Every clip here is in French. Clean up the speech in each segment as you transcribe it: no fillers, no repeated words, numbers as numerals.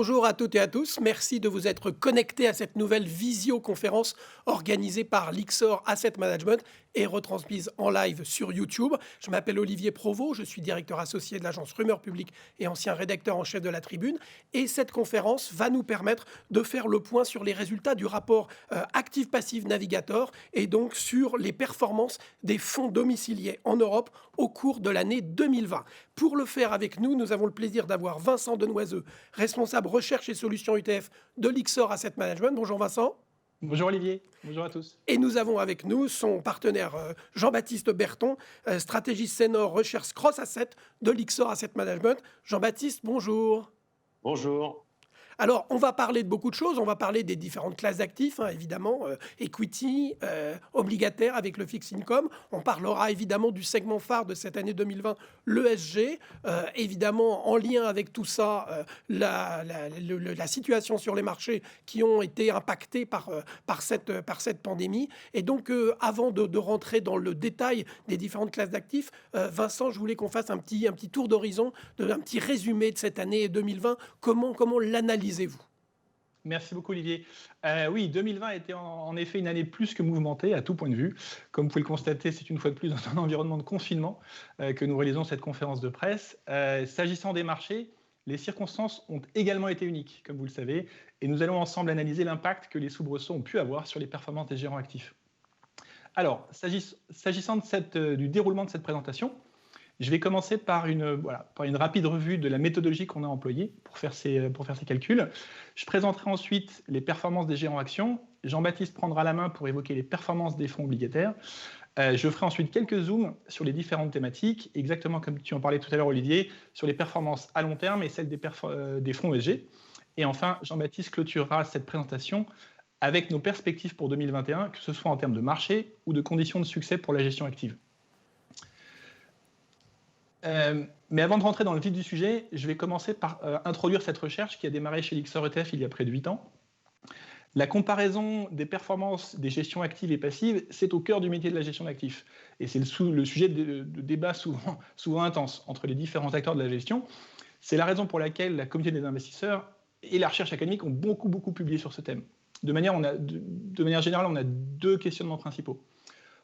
Bonjour à toutes et à tous. Merci de vous être connectés à cette nouvelle visioconférence organisée par Lyxor Asset Management et retransmise en live sur YouTube. Je m'appelle Olivier Provost, je suis directeur associé de l'agence Rumeur Publique et ancien rédacteur en chef de la Tribune. Et cette conférence va nous permettre de faire le point sur les résultats du rapport Active-Passive Navigator et donc sur les performances des fonds domiciliés en Europe au cours de l'année 2020. Pour le faire avec nous, nous avons le plaisir d'avoir Vincent Denoiseux, responsable recherche et solutions ETF de Lyxor Asset Management. Bonjour Vincent. Bonjour Olivier, bonjour à tous. Et nous avons avec nous son partenaire Jean-Baptiste Berton, stratégiste senior recherche cross asset de Lyxor Asset Management. Jean-Baptiste, bonjour. Bonjour. Alors, on va parler de beaucoup de choses. On va parler des différentes classes d'actifs, évidemment, equity, obligataire avec le fixed income. On parlera évidemment du segment phare de cette année 2020, l'ESG. Évidemment, en lien avec tout ça, la situation sur les marchés qui ont été impactés par cette pandémie. Et donc, avant de rentrer dans le détail des différentes classes d'actifs, Vincent, je voulais qu'on fasse un petit tour d'horizon, un petit résumé de cette année 2020. Comment l'analyser? Merci beaucoup Olivier. Oui, 2020 a été en effet une année plus que mouvementée à tout point de vue. Comme vous pouvez le constater, c'est une fois de plus dans un environnement de confinement que nous réalisons cette conférence de presse. S'agissant des marchés, les circonstances ont également été uniques, comme vous le savez, et nous allons ensemble analyser l'impact que les soubresauts ont pu avoir sur les performances des gérants actifs. Alors, s'agissant du déroulement de cette présentation, je vais commencer par une rapide revue de la méthodologie qu'on a employée pour faire ces calculs. Je présenterai ensuite les performances des gérants actions. Jean-Baptiste prendra la main pour évoquer les performances des fonds obligataires. Je ferai ensuite quelques zooms sur les différentes thématiques, exactement comme tu en parlais tout à l'heure, Olivier, sur les performances à long terme et celles des fonds ESG. Et enfin, Jean-Baptiste clôturera cette présentation avec nos perspectives pour 2021, que ce soit en termes de marché ou de conditions de succès pour la gestion active. Mais avant de rentrer dans le vif du sujet, je vais commencer par introduire cette recherche qui a démarré chez Lyxor ETF il y a près de 8 ans. La comparaison des performances des gestions actives et passives, c'est au cœur du métier de la gestion d'actifs. Et c'est le sujet de débats souvent intenses entre les différents acteurs de la gestion. C'est la raison pour laquelle la communauté des investisseurs et la recherche académique ont beaucoup publié sur ce thème. De manière générale, on a deux questionnements principaux.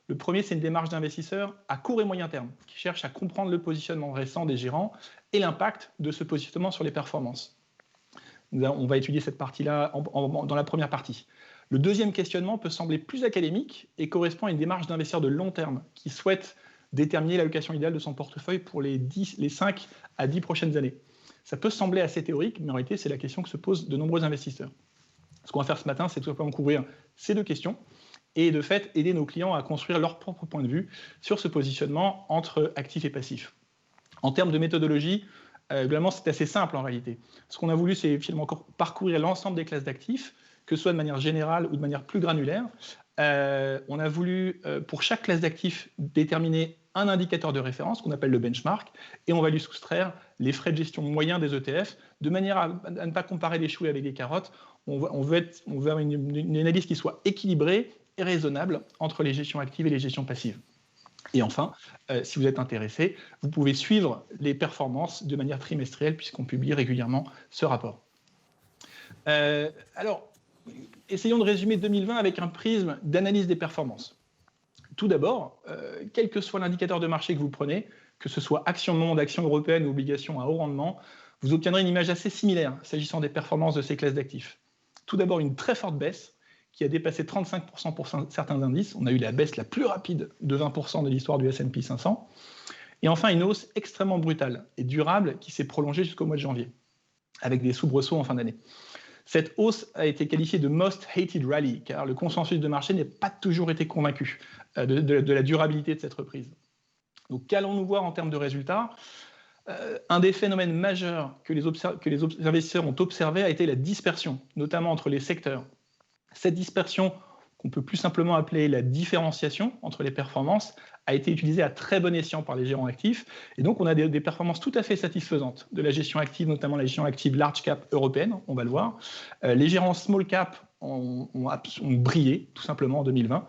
Le premier, c'est une démarche d'investisseurs à court et moyen terme, qui cherche à comprendre le positionnement récent des gérants et l'impact de ce positionnement sur les performances. On va étudier cette partie-là dans la première partie. Le deuxième questionnement peut sembler plus académique et correspond à une démarche d'investisseurs de long terme qui souhaite déterminer l'allocation idéale de son portefeuille pour les 5 à 10 prochaines années. Ça peut sembler assez théorique, mais en réalité, c'est la question que se posent de nombreux investisseurs. Ce qu'on va faire ce matin, c'est tout simplement couvrir ces deux questions et de fait aider nos clients à construire leur propre point de vue sur ce positionnement entre actifs et passifs. En termes de méthodologie, globalement, c'est assez simple en réalité. Ce qu'on a voulu, c'est finalement parcourir l'ensemble des classes d'actifs, que ce soit de manière générale ou de manière plus granulaire. On a voulu, pour chaque classe d'actifs, déterminer un indicateur de référence qu'on appelle le benchmark, et on va lui soustraire les frais de gestion moyens des ETF, de manière à ne pas comparer les choux avec les carottes. On veut avoir une analyse qui soit équilibrée et raisonnable entre les gestions actives et les gestions passives. Et enfin, si vous êtes intéressé, vous pouvez suivre les performances de manière trimestrielle puisqu'on publie régulièrement ce rapport. Alors, essayons de résumer 2020 avec un prisme d'analyse des performances. Tout d'abord, quel que soit l'indicateur de marché que vous prenez, que ce soit action monde, action européenne ou obligations à haut rendement, vous obtiendrez une image assez similaire s'agissant des performances de ces classes d'actifs. Tout d'abord, une très forte baisse qui a dépassé 35% pour certains indices. On a eu la baisse la plus rapide de 20% de l'histoire du S&P 500. Et enfin, une hausse extrêmement brutale et durable qui s'est prolongée jusqu'au mois de janvier, avec des soubresauts en fin d'année. Cette hausse a été qualifiée de most hated rally, car le consensus de marché n'a pas toujours été convaincu de la durabilité de cette reprise. Donc, qu'allons-nous voir en termes de résultats ? Un des phénomènes majeurs que les investisseurs ont observé a été la dispersion, notamment entre les secteurs. Cette dispersion, qu'on peut plus simplement appeler la différenciation entre les performances, a été utilisée à très bon escient par les gérants actifs. Et donc, on a des performances tout à fait satisfaisantes de la gestion active, notamment la gestion active large cap européenne, on va le voir. Les gérants small cap ont brillé, tout simplement, en 2020.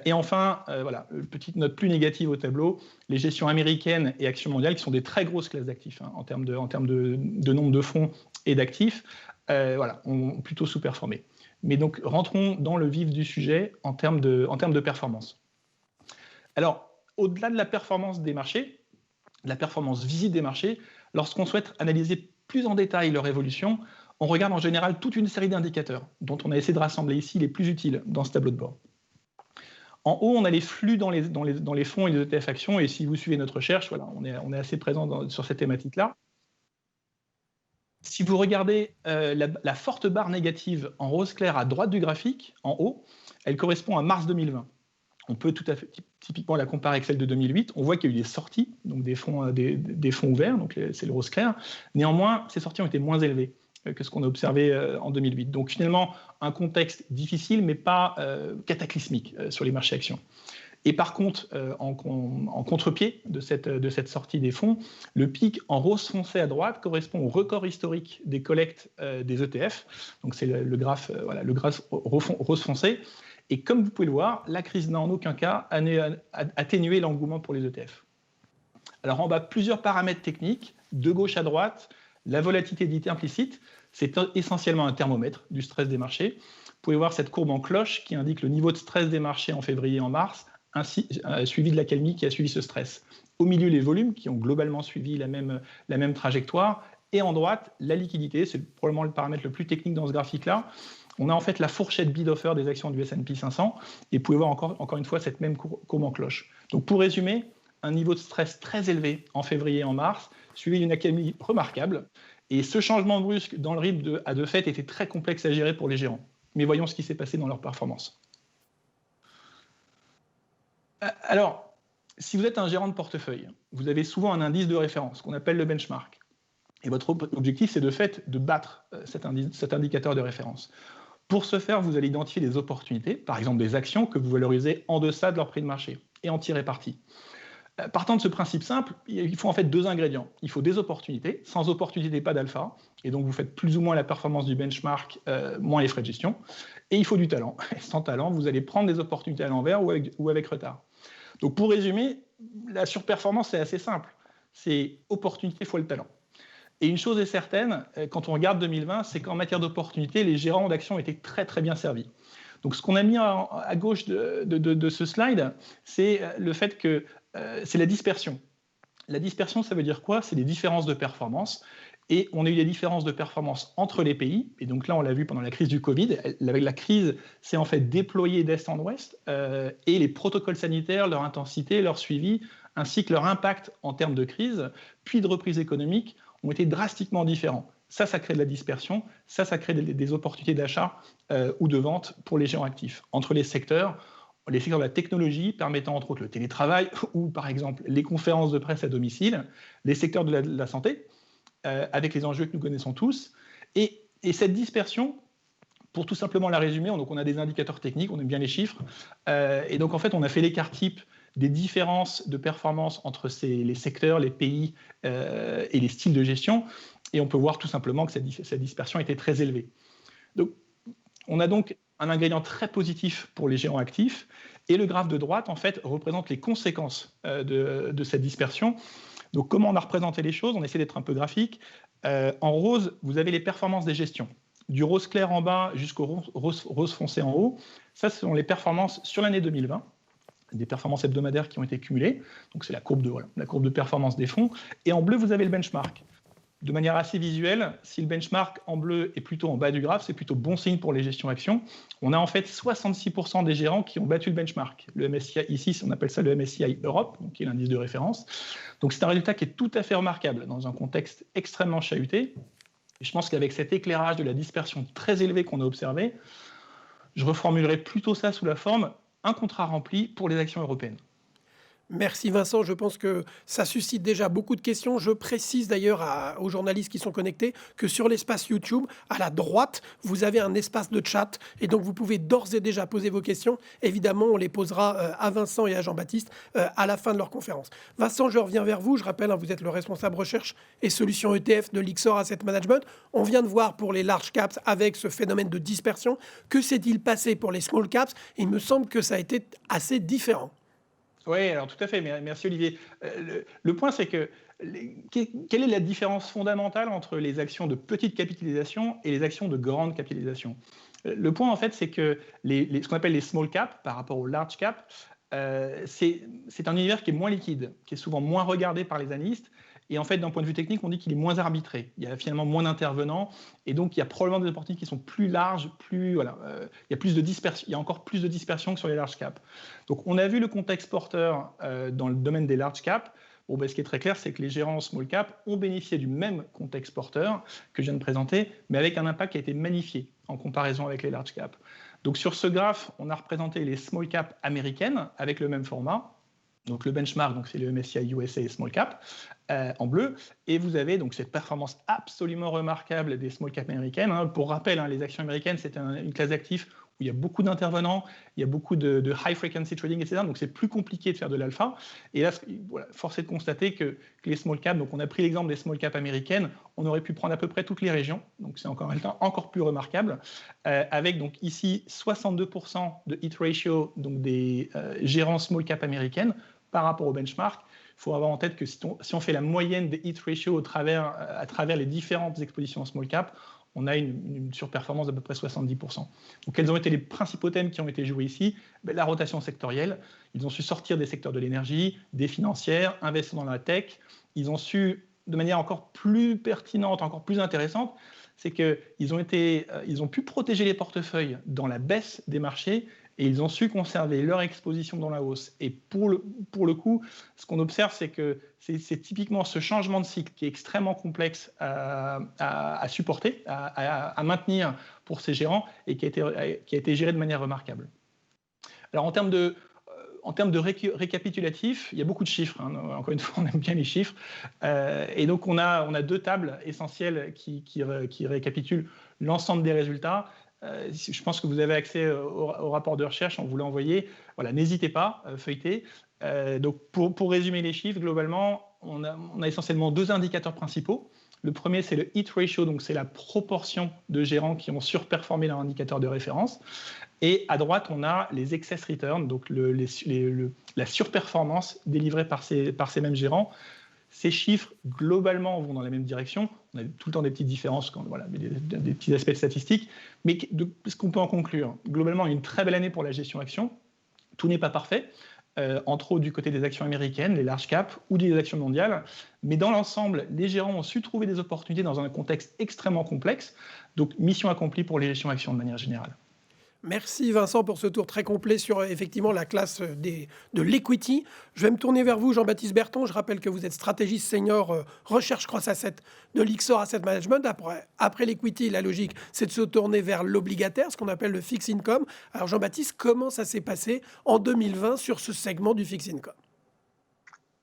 Et enfin, voilà, petite note plus négative au tableau, les gestions américaines et actions mondiales, qui sont des très grosses classes d'actifs en termes de nombre de fonds et d'actifs, voilà, ont plutôt sous-performé. Mais donc, rentrons dans le vif du sujet en termes de performance. Alors, au-delà de la performance des marchés, de la performance visible des marchés, lorsqu'on souhaite analyser plus en détail leur évolution, on regarde en général toute une série d'indicateurs dont on a essayé de rassembler ici les plus utiles dans ce tableau de bord. En haut, on a les flux dans les fonds et les ETF actions, et si vous suivez notre recherche, voilà, on est assez présent sur cette thématique-là. Si vous regardez la forte barre négative en rose clair à droite du graphique, en haut, elle correspond à mars 2020. On peut tout à fait typiquement la comparer avec celle de 2008. On voit qu'il y a eu des sorties, donc des fonds ouverts, donc c'est le rose clair. Néanmoins, ces sorties ont été moins élevées que ce qu'on a observé en 2008. Donc finalement, un contexte difficile, mais pas cataclysmique sur les marchés actions. Et par contre, en contre-pied de cette sortie des fonds, le pic en rose foncé à droite correspond au record historique des collectes des ETF. Donc c'est le graphe rose foncé. Et comme vous pouvez le voir, la crise n'a en aucun cas atténué l'engouement pour les ETF. Alors en bas, plusieurs paramètres techniques, de gauche à droite, la volatilité dite implicite, c'est essentiellement un thermomètre du stress des marchés. Vous pouvez voir cette courbe en cloche qui indique le niveau de stress des marchés en février et en mars, ainsi suivi de l'accalmie qui a suivi ce stress. Au milieu, les volumes qui ont globalement suivi la même trajectoire. Et en droite, la liquidité, c'est probablement le paramètre le plus technique dans ce graphique-là. On a en fait la fourchette bid-offer des actions du S&P 500 et vous pouvez voir encore une fois cette même courbe en cloche. Donc pour résumer, un niveau de stress très élevé en février et en mars, suivi d'une accalmie remarquable. Et ce changement brusque dans le rythme a de fait été très complexe à gérer pour les gérants. Mais voyons ce qui s'est passé dans leur performance. Alors, si vous êtes un gérant de portefeuille, vous avez souvent un indice de référence qu'on appelle le benchmark. Et votre objectif, c'est de fait de battre cet indicateur de référence. Pour ce faire, vous allez identifier des opportunités, par exemple des actions que vous valorisez en deçà de leur prix de marché, et en tirer parti. Partant de ce principe simple, il faut en fait deux ingrédients. Il faut des opportunités. Sans opportunité, pas d'alpha. Et donc, vous faites plus ou moins la performance du benchmark, moins les frais de gestion. Et il faut du talent. Et sans talent, vous allez prendre des opportunités à l'envers ou avec retard. Donc, pour résumer, la surperformance, c'est assez simple. C'est opportunité fois le talent. Et une chose est certaine, quand on regarde 2020, c'est qu'en matière d'opportunité, les gérants d'actions étaient très, très bien servis. Donc, ce qu'on a mis à gauche de ce slide, c'est le fait que c'est la dispersion. La dispersion, ça veut dire quoi? C'est les différences de performance. Et on a eu des différences de performance entre les pays. Et donc là, on l'a vu pendant la crise du Covid. La crise s'est en fait déployée d'est en ouest. Et les protocoles sanitaires, leur intensité, leur suivi, ainsi que leur impact en termes de crise, puis de reprise économique, ont été drastiquement différents. Ça crée de la dispersion. Ça crée des opportunités d'achat ou de vente pour les géants actifs. Entre les secteurs de la technologie permettant entre autres le télétravail ou par exemple les conférences de presse à domicile, les secteurs de la santé, avec les enjeux que nous connaissons tous. Et cette dispersion, pour tout simplement la résumer, donc on a des indicateurs techniques, on aime bien les chiffres, et donc en fait on a fait l'écart type des différences de performance entre les secteurs, les pays et les styles de gestion, et on peut voir tout simplement que cette dispersion était très élevée. Donc, on a donc un ingrédient très positif pour les géants actifs, et le graphe de droite, en fait, représente les conséquences de cette dispersion. Donc, comment on a représenté les choses? On essaie d'être un peu graphique. En rose, vous avez les performances des gestions. Du rose clair en bas jusqu'au rose foncé en haut. Ça, ce sont les performances sur l'année 2020, des performances hebdomadaires qui ont été cumulées. Donc, c'est la courbe de performance des fonds. Et en bleu, vous avez le benchmark. De manière assez visuelle, si le benchmark en bleu est plutôt en bas du graphe, c'est plutôt bon signe pour les gestions actions. On a en fait 66% des gérants qui ont battu le benchmark. Le MSCI, ici, on appelle ça le MSCI Europe, donc qui est l'indice de référence. Donc c'est un résultat qui est tout à fait remarquable dans un contexte extrêmement chahuté. Et je pense qu'avec cet éclairage de la dispersion très élevée qu'on a observé, je reformulerai plutôt ça sous la forme un contrat rempli pour les actions européennes. Merci Vincent, je pense que ça suscite déjà beaucoup de questions. Je précise d'ailleurs aux journalistes qui sont connectés que sur l'espace YouTube, à la droite, vous avez un espace de chat et donc vous pouvez d'ores et déjà poser vos questions. Évidemment, on les posera à Vincent et à Jean-Baptiste à la fin de leur conférence. Vincent, je reviens vers vous. Je rappelle, vous êtes le responsable recherche et solutions ETF de Lyxor Asset Management. On vient de voir pour les large caps avec ce phénomène de dispersion. Que s'est-il passé pour les small caps? Il me semble que ça a été assez différent. Oui, alors tout à fait. Merci Olivier. Le point, c'est que quelle est la différence fondamentale entre les actions de petite capitalisation et les actions de grande capitalisation? Le point, en fait, c'est que ce qu'on appelle les small caps par rapport aux large caps, c'est un univers qui est moins liquide, qui est souvent moins regardé par les analystes. Et en fait, d'un point de vue technique, on dit qu'il est moins arbitré. Il y a finalement moins d'intervenants. Et donc, il y a probablement des opportunités qui sont plus larges, il y a plus de dispersion. Il y a encore plus de dispersion que sur les large caps. Donc, on a vu le contexte porteur dans le domaine des large caps. Bon, ce qui est très clair, c'est que les gérants en small cap ont bénéficié du même contexte porteur que je viens de présenter, mais avec un impact qui a été magnifié en comparaison avec les large caps. Donc, sur ce graphe, on a représenté les small caps américaines avec le même format. Donc le benchmark, donc c'est le MSCI USA Small Cap en bleu, et vous avez donc cette performance absolument remarquable des small cap américaines. Pour rappel, les actions américaines, c'est une classe d'actifs où il y a beaucoup d'intervenants, il y a beaucoup de high frequency trading, etc. Donc c'est plus compliqué de faire de l'alpha. Et là, force est de constater que les small caps, donc on a pris l'exemple des small cap américaines, on aurait pu prendre à peu près toutes les régions, donc c'est encore plus remarquable, avec donc ici 62% de hit ratio, donc des gérants small cap américaines, par rapport au benchmark. Il faut avoir en tête que si on fait la moyenne des hit ratios à travers les différentes expositions en small cap, on a une surperformance d'à peu près 70%. Donc, quels ont été les principaux thèmes qui ont été joués ici? La rotation sectorielle. Ils ont su sortir des secteurs de l'énergie, des financières, investir dans la tech. Ils ont su, de manière encore plus pertinente, encore plus intéressante, c'est qu'ils ont pu protéger les portefeuilles dans la baisse des marchés, et ils ont su conserver leur exposition dans la hausse. Et pour le coup, ce qu'on observe, c'est que c'est typiquement ce changement de cycle qui est extrêmement complexe à supporter, à maintenir pour ces gérants, et qui a été géré de manière remarquable. Alors en termes de récapitulatif, il y a beaucoup de chiffres. Encore une fois, on aime bien les chiffres. Et donc, on a deux tables essentielles qui récapitulent l'ensemble des résultats. Je pense que vous avez accès au rapport de recherche, on vous l'a envoyé. Voilà, n'hésitez pas, feuilletez. Donc, pour résumer les chiffres, globalement, on a essentiellement deux indicateurs principaux. Le premier, c'est le hit ratio, donc c'est la proportion de gérants qui ont surperformé leur indicateur de référence. Et à droite, on a les excess returns, donc la surperformance délivrée par ces mêmes gérants. Ces chiffres, globalement, vont dans la même direction. On a tout le temps des petites différences, des petits aspects statistiques. Mais ce qu'on peut en conclure, globalement, une très belle année pour la gestion action. Tout n'est pas parfait, entre autres du côté des actions américaines, les large caps ou des actions mondiales. Mais dans l'ensemble, les gérants ont su trouver des opportunités dans un contexte extrêmement complexe. Donc, mission accomplie pour les gestions actions de manière générale. Merci Vincent pour ce tour très complet sur effectivement la classe de l'equity. Je vais me tourner vers vous, Jean-Baptiste Berton. Je rappelle que vous êtes stratégiste senior recherche cross-asset de Lyxor Asset Management. Après l'equity, la logique, c'est de se tourner vers l'obligataire, ce qu'on appelle le fixed income. Alors Jean-Baptiste, comment ça s'est passé en 2020 sur ce segment du fixed income?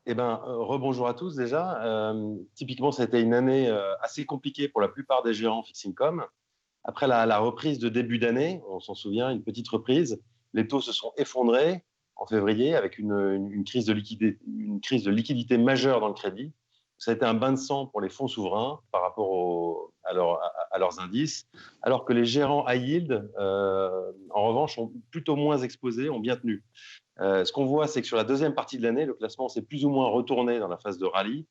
Rebonjour à tous déjà. Typiquement, ça a été une année assez compliquée pour la plupart des gérants fixed income. Après la reprise de début d'année, on s'en souvient, une petite reprise, les taux se sont effondrés en février avec une crise de liquidité majeure dans le crédit. Ça a été un bain de sang pour les fonds souverains par rapport à leurs indices, alors que les gérants high yield, en revanche, sont plutôt moins exposés, ont bien tenu. Ce qu'on voit, c'est que sur la deuxième partie de l'année, le classement s'est plus ou moins retourné dans la phase de rallye.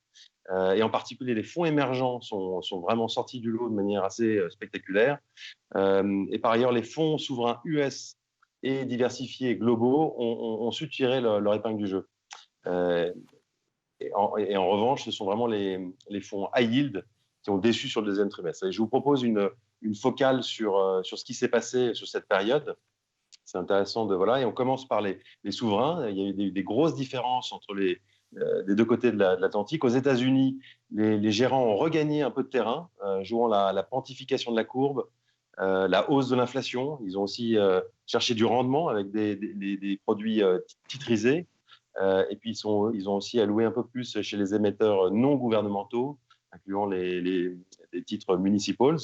Et en particulier, les fonds émergents sont vraiment sortis du lot de manière assez spectaculaire. Et par ailleurs, les fonds souverains US et diversifiés globaux ont su tirer leur épingle du jeu. Et en revanche, ce sont vraiment les fonds high yield qui ont déçu sur le deuxième trimestre. Et je vous propose une focale sur ce qui s'est passé sur cette période. C'est intéressant et on commence par les souverains. Il y a eu des grosses différences entre des deux côtés de l'Atlantique. Aux États-Unis, les gérants ont regagné un peu de terrain, jouant la pontification de la courbe, la hausse de l'inflation. Ils ont aussi cherché du rendement avec des produits titrisés. Et puis, ils ont aussi alloué un peu plus chez les émetteurs non gouvernementaux, incluant les titres municipals.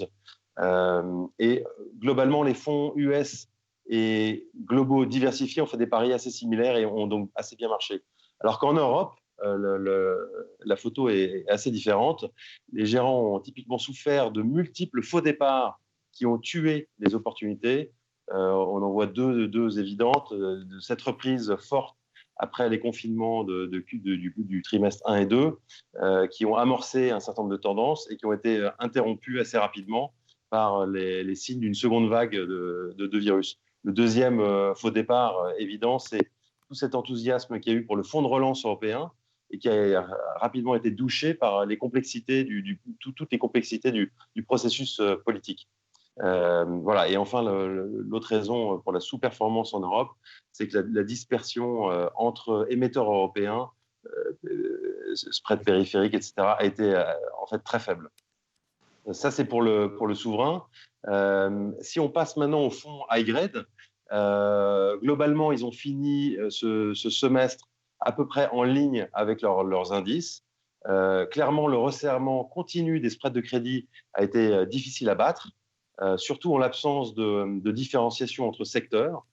Et globalement, les fonds US et globaux diversifiés ont fait des paris assez similaires et ont donc assez bien marché. Alors qu'en Europe, la photo est assez différente. Les gérants ont typiquement souffert de multiples faux départs qui ont tué les opportunités. On en voit deux évidentes. De cette reprise forte après les confinements du trimestre 1 et 2, qui ont amorcé un certain nombre de tendances et qui ont été interrompues assez rapidement par les signes d'une seconde vague de virus. Le deuxième faux départ évident, c'est tout cet enthousiasme qu'il y a eu pour le fonds de relance européen et qui a rapidement été douché par les complexités toutes les complexités du processus politique. Voilà. Et enfin, l'autre raison pour la sous-performance en Europe, c'est que la dispersion entre émetteurs européens, spread périphérique, etc., a été en fait très faible. Ça, c'est pour le souverain. Si on passe maintenant au fonds high grade, globalement, ils ont fini ce semestre à peu près en ligne avec leurs indices. Clairement, le resserrement continu des spreads de crédit a été difficile à battre, surtout en l'absence de différenciation entre secteurs.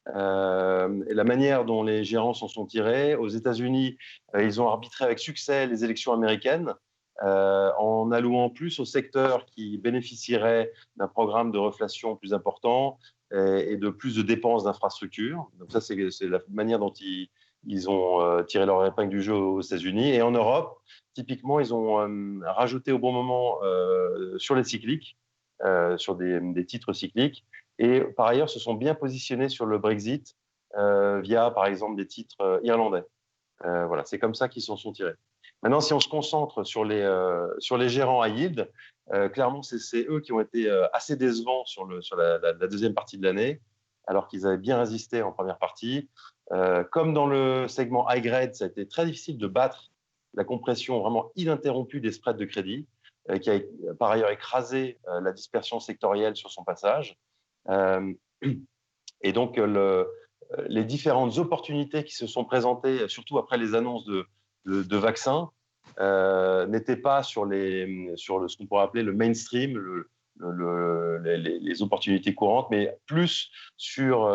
Et la manière dont les gérants s'en sont tirés. Aux États-Unis, ils ont arbitré avec succès les élections américaines, en allouant plus aux secteurs qui bénéficieraient d'un programme de reflation plus important et de plus de dépenses d'infrastructures. Donc ça, c'est la manière dont ils ont tiré leur épingle du jeu aux États-Unis. Et en Europe, typiquement, ils ont rajouté au bon moment sur les cycliques, sur des titres cycliques. Et par ailleurs, se sont bien positionnés sur le Brexit via, par exemple, des titres irlandais. Voilà, c'est comme ça qu'ils s'en sont tirés. Maintenant, si on se concentre sur les gérants high yield, clairement, c'est eux qui ont été assez décevants sur la deuxième partie de l'année, alors qu'ils avaient bien résisté en première partie. Comme dans le segment high grade, ça a été très difficile de battre la compression vraiment ininterrompue des spreads de crédit, qui a par ailleurs écrasé la dispersion sectorielle sur son passage. Et donc, les différentes opportunités qui se sont présentées, surtout après les annonces de vaccins, n'étaient pas sur ce qu'on pourrait appeler le mainstream, les opportunités courantes, mais plus sur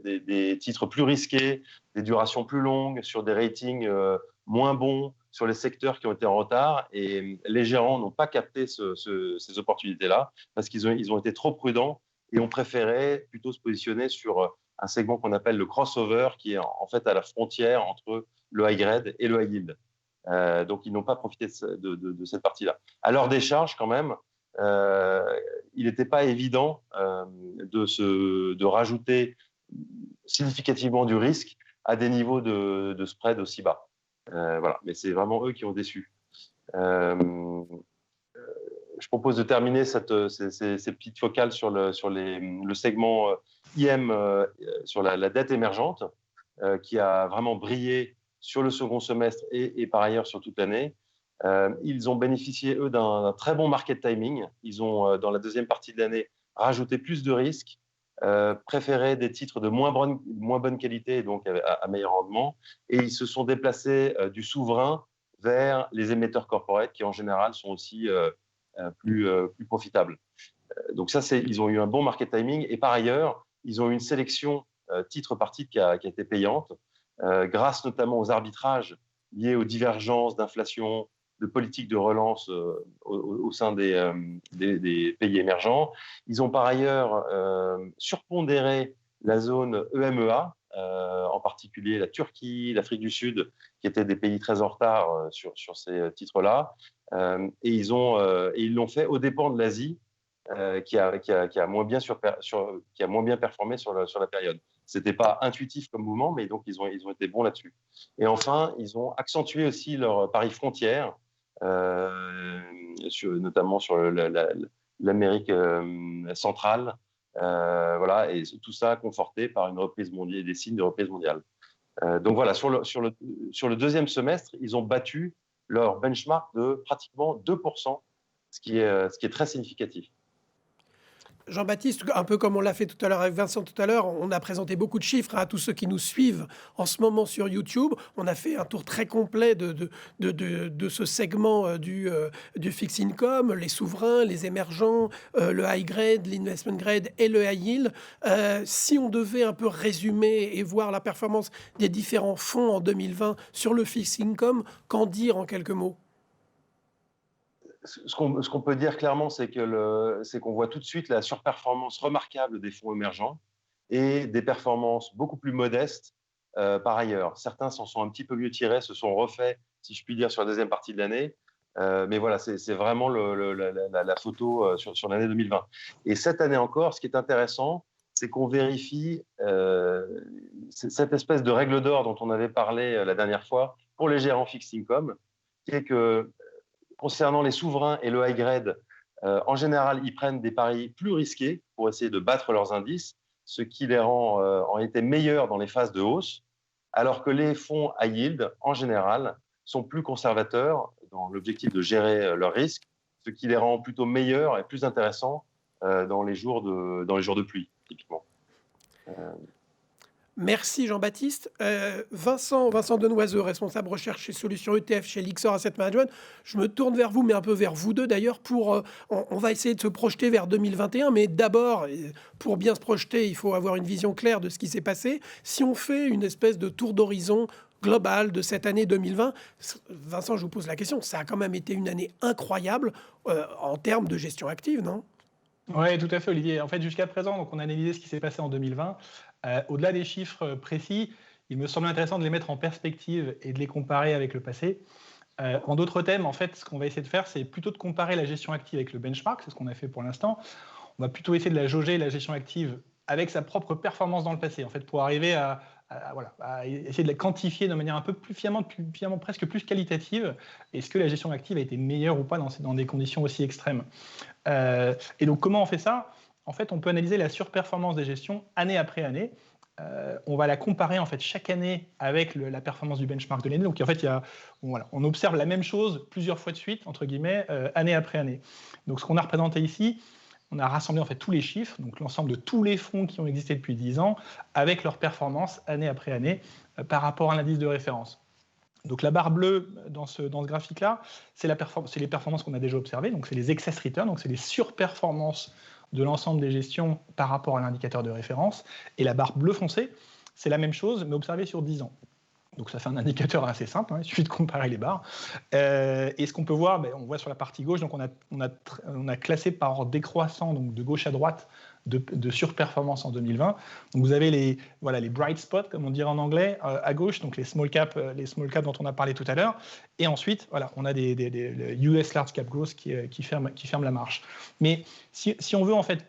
des titres plus risqués, des durations plus longues, sur des ratings moins bons, sur les secteurs qui ont été en retard. Et les gérants n'ont pas capté ces opportunités-là parce qu'ils ont été trop prudents et ont préféré plutôt se positionner sur un segment qu'on appelle le crossover, qui est en fait à la frontière entre le high grade et le high yield. Donc, ils n'ont pas profité de cette partie-là. À leur décharge, quand même, il n'était pas évident de rajouter significativement du risque à des niveaux de spread aussi bas. Voilà. Mais c'est vraiment eux qui ont déçu. Je propose de terminer ces petites focales sur le segment IM, sur la dette émergente, qui a vraiment brillé sur le second semestre et par ailleurs sur toute l'année. Ils ont bénéficié, eux, d'un très bon market timing. Ils ont, dans la deuxième partie de l'année, rajouté plus de risques, préféré des titres de moins bonne qualité, donc à meilleur rendement, et ils se sont déplacés du souverain vers les émetteurs corporate, qui en général sont aussi plus profitables. Donc ça, ils ont eu un bon market timing, et par ailleurs, ils ont eu une sélection titre par titre qui a été payante, grâce notamment aux arbitrages liés aux divergences d'inflation, de politique de relance au sein des pays émergents. Ils ont par ailleurs surpondéré la zone EMEA, en particulier la Turquie, l'Afrique du Sud, qui étaient des pays très en retard sur ces titres-là. Et ils l'ont fait aux dépens de l'Asie, qui a moins bien performé sur la période. Ce n'était pas intuitif comme mouvement, mais donc ils ont été bons là-dessus. Et enfin, ils ont accentué aussi leur pari frontière, notamment sur l'Amérique centrale. Voilà, et tout ça conforté par une reprise mondiale, des signes de reprise mondiale. Donc voilà, sur le deuxième semestre, ils ont battu leur benchmark de pratiquement 2%, ce qui est très significatif. Jean-Baptiste, un peu comme on l'a fait tout à l'heure avec Vincent tout à l'heure, on a présenté beaucoup de chiffres à tous ceux qui nous suivent en ce moment sur YouTube. On a fait un tour très complet de ce segment du fixed income, les souverains, les émergents, le high grade, l'investment grade et le high yield. Si on devait un peu résumer et voir la performance des différents fonds en 2020 sur le fixed income, qu'en dire en quelques mots? Ce qu'on peut dire clairement, c'est qu'on voit tout de suite la surperformance remarquable des fonds émergents et des performances beaucoup plus modestes par ailleurs. Certains s'en sont un petit peu mieux tirés, se sont refaits, si je puis dire, sur la deuxième partie de l'année. Mais voilà, c'est vraiment la photo sur l'année 2020. Et cette année encore, ce qui est intéressant, c'est qu'on vérifie cette espèce de règle d'or dont on avait parlé la dernière fois pour les gérants fixed income, qui est que concernant les souverains et le high grade, en général, ils prennent des paris plus risqués pour essayer de battre leurs indices, ce qui les rend en été meilleurs dans les phases de hausse, alors que les fonds high yield, en général, sont plus conservateurs dans l'objectif de gérer leurs risques, ce qui les rend plutôt meilleurs et plus intéressants dans les jours de pluie, typiquement. Merci Jean-Baptiste. Vincent Denoiseux, responsable recherche et solutions ETF chez Lyxor Asset Management. Je me tourne vers vous, mais un peu vers vous deux d'ailleurs. On va essayer de se projeter vers 2021, mais d'abord, pour bien se projeter, il faut avoir une vision claire de ce qui s'est passé. Si on fait une espèce de tour d'horizon global de cette année 2020, Vincent, je vous pose la question, ça a quand même été une année incroyable en termes de gestion active, non ? Oui, tout à fait, Olivier. En fait, jusqu'à présent, donc, on a analysé ce qui s'est passé en 2020. Au-delà des chiffres précis, il me semble intéressant de les mettre en perspective et de les comparer avec le passé. En d'autres thèmes, en fait, ce qu'on va essayer de faire, c'est plutôt de comparer la gestion active avec le benchmark, c'est ce qu'on a fait pour l'instant. On va plutôt essayer de la jauger, la gestion active, avec sa propre performance dans le passé, en fait, pour arriver à essayer de la quantifier de manière un peu plus fièrement, presque plus qualitative. Est-ce que la gestion active a été meilleure ou pas dans des conditions aussi extrêmes? Et donc, comment on fait ça? En fait, on peut analyser la surperformance des gestions année après année. On va la comparer en fait chaque année avec la performance du benchmark de l'année. Donc en fait, on observe la même chose plusieurs fois de suite, entre guillemets, année après année. Donc ce qu'on a représenté ici, on a rassemblé en fait tous les chiffres, donc l'ensemble de tous les fonds qui ont existé depuis 10 ans, avec leur performance année après année par rapport à l'indice de référence. Donc la barre bleue dans ce graphique-là, c'est les performances qu'on a déjà observées, donc c'est les excess returns, donc c'est les surperformances de l'ensemble des gestions par rapport à l'indicateur de référence. Et la barre bleu foncé, c'est la même chose, mais observée sur 10 ans. Donc ça fait un indicateur assez simple, hein, il suffit de comparer les barres. Et ce qu'on peut voir, on voit sur la partie gauche, donc on a classé par ordre décroissant, donc de gauche à droite, de surperformance en 2020. Donc vous avez les bright spots, comme on dirait en anglais, à gauche, donc les small caps dont on a parlé tout à l'heure. Et ensuite, on a des US large cap growth qui ferment la marche. Mais si on veut en fait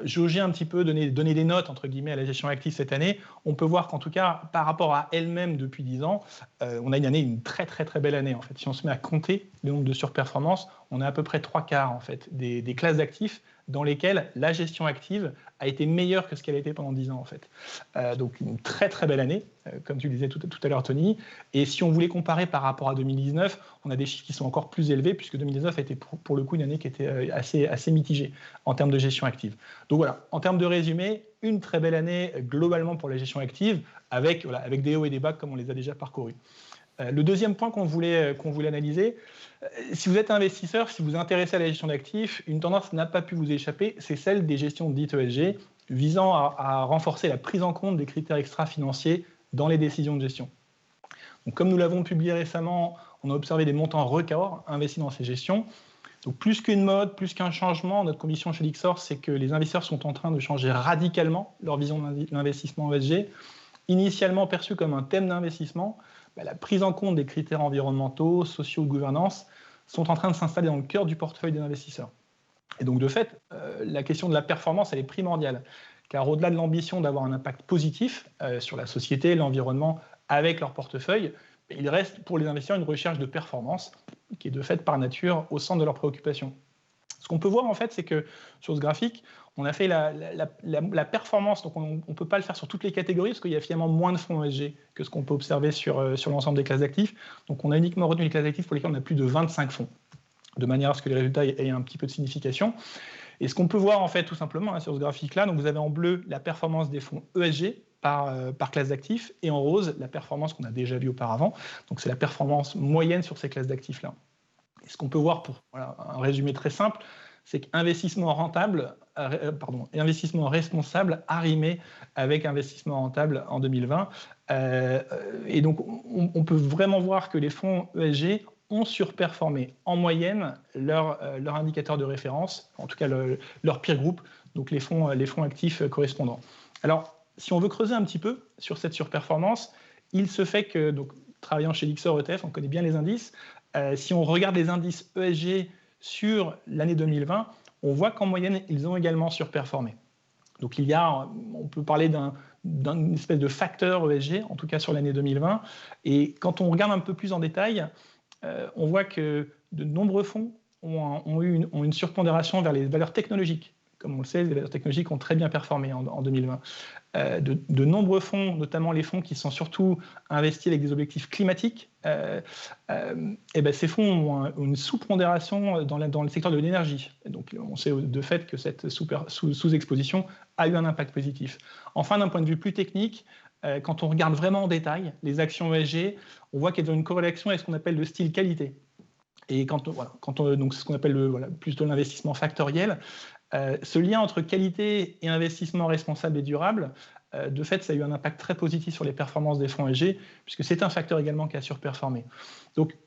jauger un petit peu, donner des notes entre guillemets à la gestion active cette année, on peut voir qu'en tout cas, par rapport à elle-même depuis 10 ans, on a une très très très belle année en fait. Si on se met à compter le nombre de surperformances, on a à peu près 3/4 en fait des classes d'actifs dans lesquelles la gestion active a été meilleure que ce qu'elle a été pendant 10 ans en fait. Donc une très très belle année, comme tu le disais tout à l'heure Tony. Et si on voulait comparer par rapport à 2019, on a des chiffres qui sont encore plus élevés puisque 2019 a été pour le coup une année qui était assez mitigée en termes de gestion active. Donc voilà, en termes de résumé, une très belle année globalement pour la gestion active avec des hauts et des bas comme on les a déjà parcourus. Le deuxième point qu'on voulait analyser, si vous êtes investisseur, si vous vous intéressez à la gestion d'actifs, une tendance n'a pas pu vous échapper, c'est celle des gestions dites ESG, visant à renforcer la prise en compte des critères extra-financiers dans les décisions de gestion. Donc, comme nous l'avons publié récemment, on a observé des montants records investis dans ces gestions. Donc, plus qu'une mode, plus qu'un changement, notre conviction chez Lyxor, c'est que les investisseurs sont en train de changer radicalement leur vision de l'investissement ESG. Initialement perçu comme un thème d'investissement, la prise en compte des critères environnementaux, sociaux, de gouvernance sont en train de s'installer dans le cœur du portefeuille des investisseurs. Et donc, de fait, la question de la performance, elle est primordiale, car au-delà de l'ambition d'avoir un impact positif sur la société, l'environnement, avec leur portefeuille, il reste pour les investisseurs une recherche de performance qui est de fait par nature au centre de leurs préoccupations. Ce qu'on peut voir en fait, c'est que sur ce graphique, on a fait la performance, donc on ne peut pas le faire sur toutes les catégories parce qu'il y a finalement moins de fonds ESG que ce qu'on peut observer sur l'ensemble des classes d'actifs. Donc on a uniquement retenu les classes d'actifs pour lesquelles on a plus de 25 fonds, de manière à ce que les résultats aient un petit peu de signification. Et ce qu'on peut voir en fait tout simplement sur ce graphique-là, donc vous avez en bleu la performance des fonds ESG par classe d'actifs, et en rose la performance qu'on a déjà vue auparavant. Donc c'est la performance moyenne sur ces classes d'actifs-là. Et ce qu'on peut voir pour un résumé très simple, c'est qu'investissement investissement responsable a rimé avec investissement rentable en 2020. Et donc, on peut vraiment voir que les fonds ESG ont surperformé en moyenne leur indicateur de référence, en tout cas leur peer group, donc les fonds actifs correspondants. Alors, si on veut creuser un petit peu sur cette surperformance, il se fait que, donc, travaillant chez Lyxor ETF, on connaît bien les indices. Si on regarde les indices ESG sur l'année 2020, on voit qu'en moyenne, ils ont également surperformé. Donc on peut parler d'une espèce de facteur ESG, en tout cas sur l'année 2020. Et quand on regarde un peu plus en détail, on voit que de nombreux fonds ont eu une surpondération vers les valeurs technologiques. Comme on le sait, les valeurs technologiques ont très bien performé en 2020. De nombreux fonds, notamment les fonds qui sont surtout investis avec des objectifs climatiques, ces fonds ont une sous-pondération dans le secteur de l'énergie. Donc on sait de fait que cette sous-exposition a eu un impact positif. Enfin, d'un point de vue plus technique, quand on regarde vraiment en détail les actions ESG, on voit qu'elles ont une corrélation avec ce qu'on appelle le style qualité. Et donc c'est ce qu'on appelle plus de l'investissement factoriel. Ce lien entre qualité et investissement responsable et durable, de fait, ça a eu un impact très positif sur les performances des fonds ESG, puisque c'est un facteur également qui a surperformé. Donc,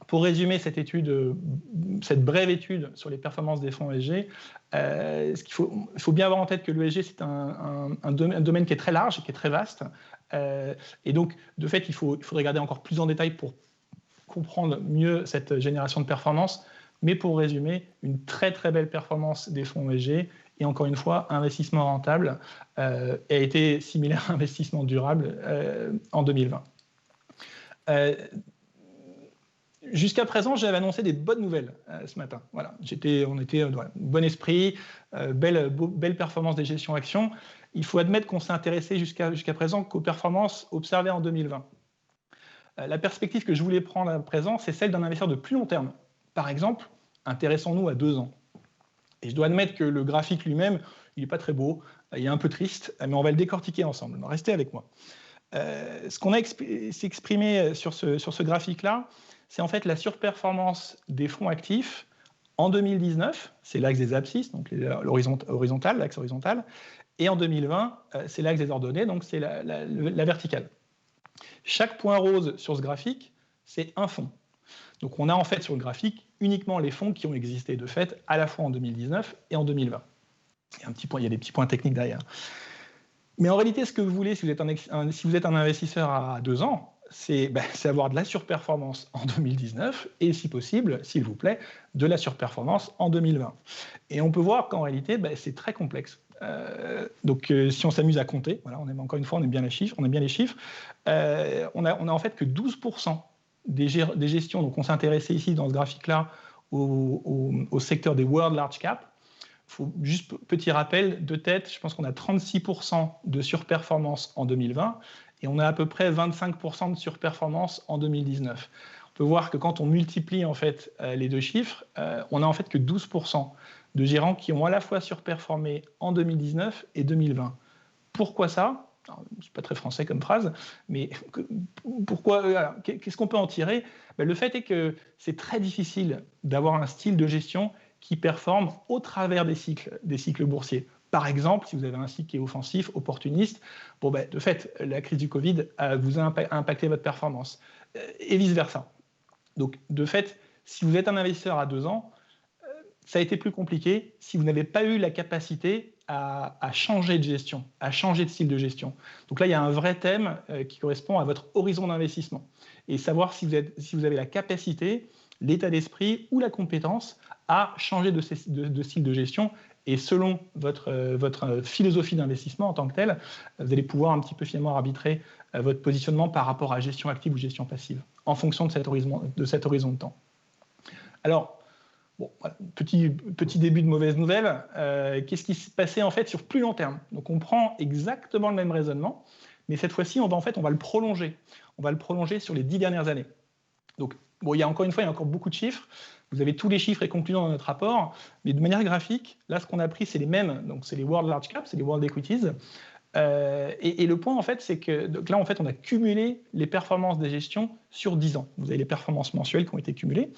pour résumer cette brève étude sur les performances des fonds ESG, il faut bien avoir en tête que l'ESG, c'est un domaine qui est très large, qui est très vaste. Et donc, de fait, il faut regarder encore plus en détail pour comprendre mieux cette génération de performance. Mais pour résumer, une très très belle performance des fonds ESG, et encore une fois, investissement rentable a été similaire à investissement durable en 2020. Jusqu'à présent, j'avais annoncé des bonnes nouvelles ce matin. Voilà, on était bon esprit, belle performance des gestions actions. Il faut admettre qu'on s'est intéressé jusqu'à présent qu'aux performances observées en 2020. La perspective que je voulais prendre à présent, c'est celle d'un investisseur de plus long terme. Par exemple, intéressons-nous à 2 ans. Et je dois admettre que le graphique lui-même, il n'est pas très beau, il est un peu triste, mais on va le décortiquer ensemble. Restez avec moi. Ce qu'on a exprimé sur ce graphique-là, c'est en fait la surperformance des fonds actifs en 2019, c'est l'axe des abscisses, donc l'axe horizontal, et en 2020, c'est l'axe des ordonnées, donc c'est la verticale. Chaque point rose sur ce graphique, c'est un fonds. Donc on a en fait sur le graphique uniquement les fonds qui ont existé de fait à la fois en 2019 et en 2020. Il y a des petits points techniques derrière. Mais en réalité, ce que vous voulez, si vous êtes un investisseur à 2 ans, c'est avoir de la surperformance en 2019 et, si possible, s'il vous plaît, de la surperformance en 2020. Et on peut voir qu'en réalité, c'est très complexe. Donc, si on s'amuse à compter, voilà, encore une fois, on aime bien les chiffres, on a en fait que 12% des gestions, donc on s'est intéressé ici dans ce graphique-là au secteur des World Large Cap. Juste petit rappel de tête, je pense qu'on a 36% de surperformance en 2020 et on a à peu près 25% de surperformance en 2019. On peut voir que quand on multiplie en fait les deux chiffres, on a en fait que 12% de gérants qui ont à la fois surperformé en 2019 et 2020. Pourquoi ça ? C'est pas très français comme phrase, mais pourquoi qu'est-ce qu'on peut en tirer ? Le fait est que c'est très difficile d'avoir un style de gestion qui performe au travers des cycles boursiers. Par exemple, si vous avez un cycle qui est offensif, opportuniste, de fait, la crise du Covid vous a impacté votre performance, et vice-versa. Donc, de fait, si vous êtes un investisseur à 2 ans, ça a été plus compliqué si vous n'avez pas eu la capacité à changer de gestion, à changer de style de gestion. Donc là, il y a un vrai thème qui correspond à votre horizon d'investissement et savoir si vous avez la capacité, l'état d'esprit ou la compétence à changer de style de gestion. Et selon votre philosophie d'investissement en tant que telle, vous allez pouvoir un petit peu finalement arbitrer votre positionnement par rapport à gestion active ou gestion passive en fonction de cet horizon de temps. Alors, voilà, petit début de mauvaise nouvelle. Qu'est-ce qui s'est passé en fait sur plus long terme ? Donc on prend exactement le même raisonnement, mais cette fois-ci on va le prolonger. On va le prolonger sur les 10 dernières années. Donc Bon, il y a encore beaucoup de chiffres. Vous avez tous les chiffres et conclusions dans notre rapport, mais de manière graphique, là, ce qu'on a pris, c'est les mêmes. Donc, c'est les World Large Cap, c'est les World Equities. Et le point, en fait, c'est que donc là, en fait, on a cumulé les performances des gestions sur 10 ans. Vous avez les performances mensuelles qui ont été cumulées,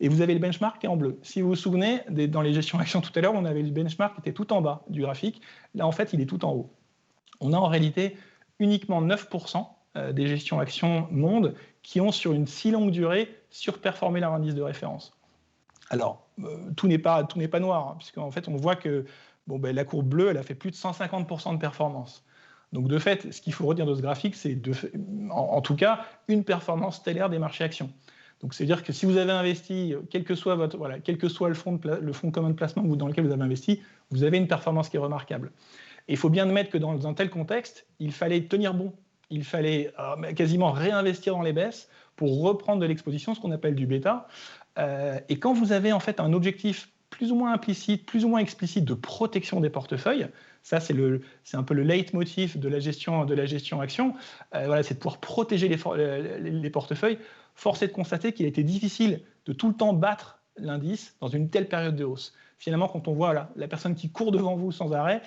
et vous avez le benchmark qui est en bleu. Si vous vous souvenez, dans les gestions actions tout à l'heure, on avait le benchmark qui était tout en bas du graphique. Là, en fait, il est tout en haut. On a en réalité uniquement 9% des gestions actions monde qui ont, sur une si longue durée, surperformé leur indice de référence. Alors, tout n'est pas noir, hein, puisqu'en fait, on voit que la courbe bleue, elle a fait plus de 150% de performance. Donc, de fait, ce qu'il faut retenir de ce graphique, c'est en tout cas une performance stellaire des marchés actions. Donc, c'est-à-dire que si vous avez investi, quel que soit le fonds commun de placement dans lequel vous avez investi, vous avez une performance qui est remarquable. Et il faut bien admettre que dans un tel contexte, il fallait tenir bon. Il fallait quasiment réinvestir dans les baisses pour reprendre de l'exposition, ce qu'on appelle du bêta. Et quand vous avez en fait un objectif plus ou moins implicite, plus ou moins explicite de protection des portefeuilles, ça c'est un peu le leitmotiv de la gestion action, c'est de pouvoir protéger les portefeuilles. Force est de constater qu'il a été difficile de tout le temps battre l'indice dans une telle période de hausse. Finalement, quand on voit la personne qui court devant vous sans arrêt,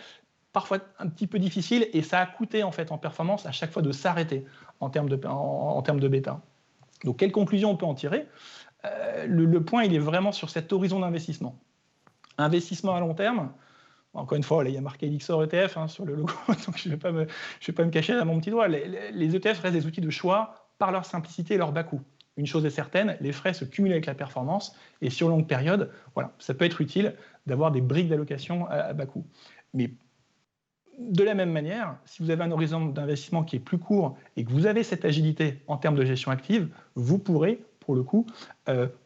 parfois un petit peu difficile, et ça a coûté en fait en performance à chaque fois de s'arrêter en termes de bêta. Donc, quelle conclusion on peut en tirer ? Le point, il est vraiment sur cet horizon d'investissement. Investissement à long terme, encore une fois, là, il y a marqué Elixor ETF sur le logo, donc je ne vais pas me cacher à mon petit doigt. Les ETF restent des outils de choix par leur simplicité et leur bas coût. Une chose est certaine, les frais se cumulent avec la performance, et sur longue période, ça peut être utile d'avoir des briques d'allocation à bas coût. Mais de la même manière, si vous avez un horizon d'investissement qui est plus court et que vous avez cette agilité en termes de gestion active, vous pourrez, pour le coup,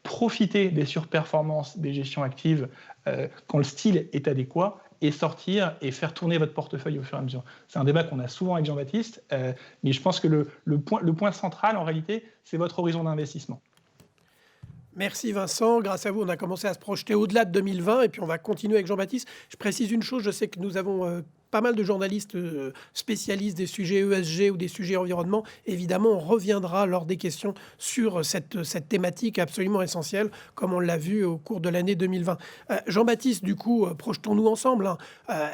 profiter des surperformances des gestions actives quand le style est adéquat et sortir et faire tourner votre portefeuille au fur et à mesure. C'est un débat qu'on a souvent avec Jean-Baptiste, mais je pense que le point central, en réalité, c'est votre horizon d'investissement. Merci Vincent. Grâce à vous, on a commencé à se projeter au-delà de 2020 et puis on va continuer avec Jean-Baptiste. Je précise une chose, je sais que nous avons pas mal de journalistes spécialistes des sujets ESG ou des sujets environnement. Évidemment, on reviendra lors des questions sur cette thématique absolument essentielle, comme on l'a vu au cours de l'année 2020. Jean-Baptiste, du coup, projetons-nous ensemble.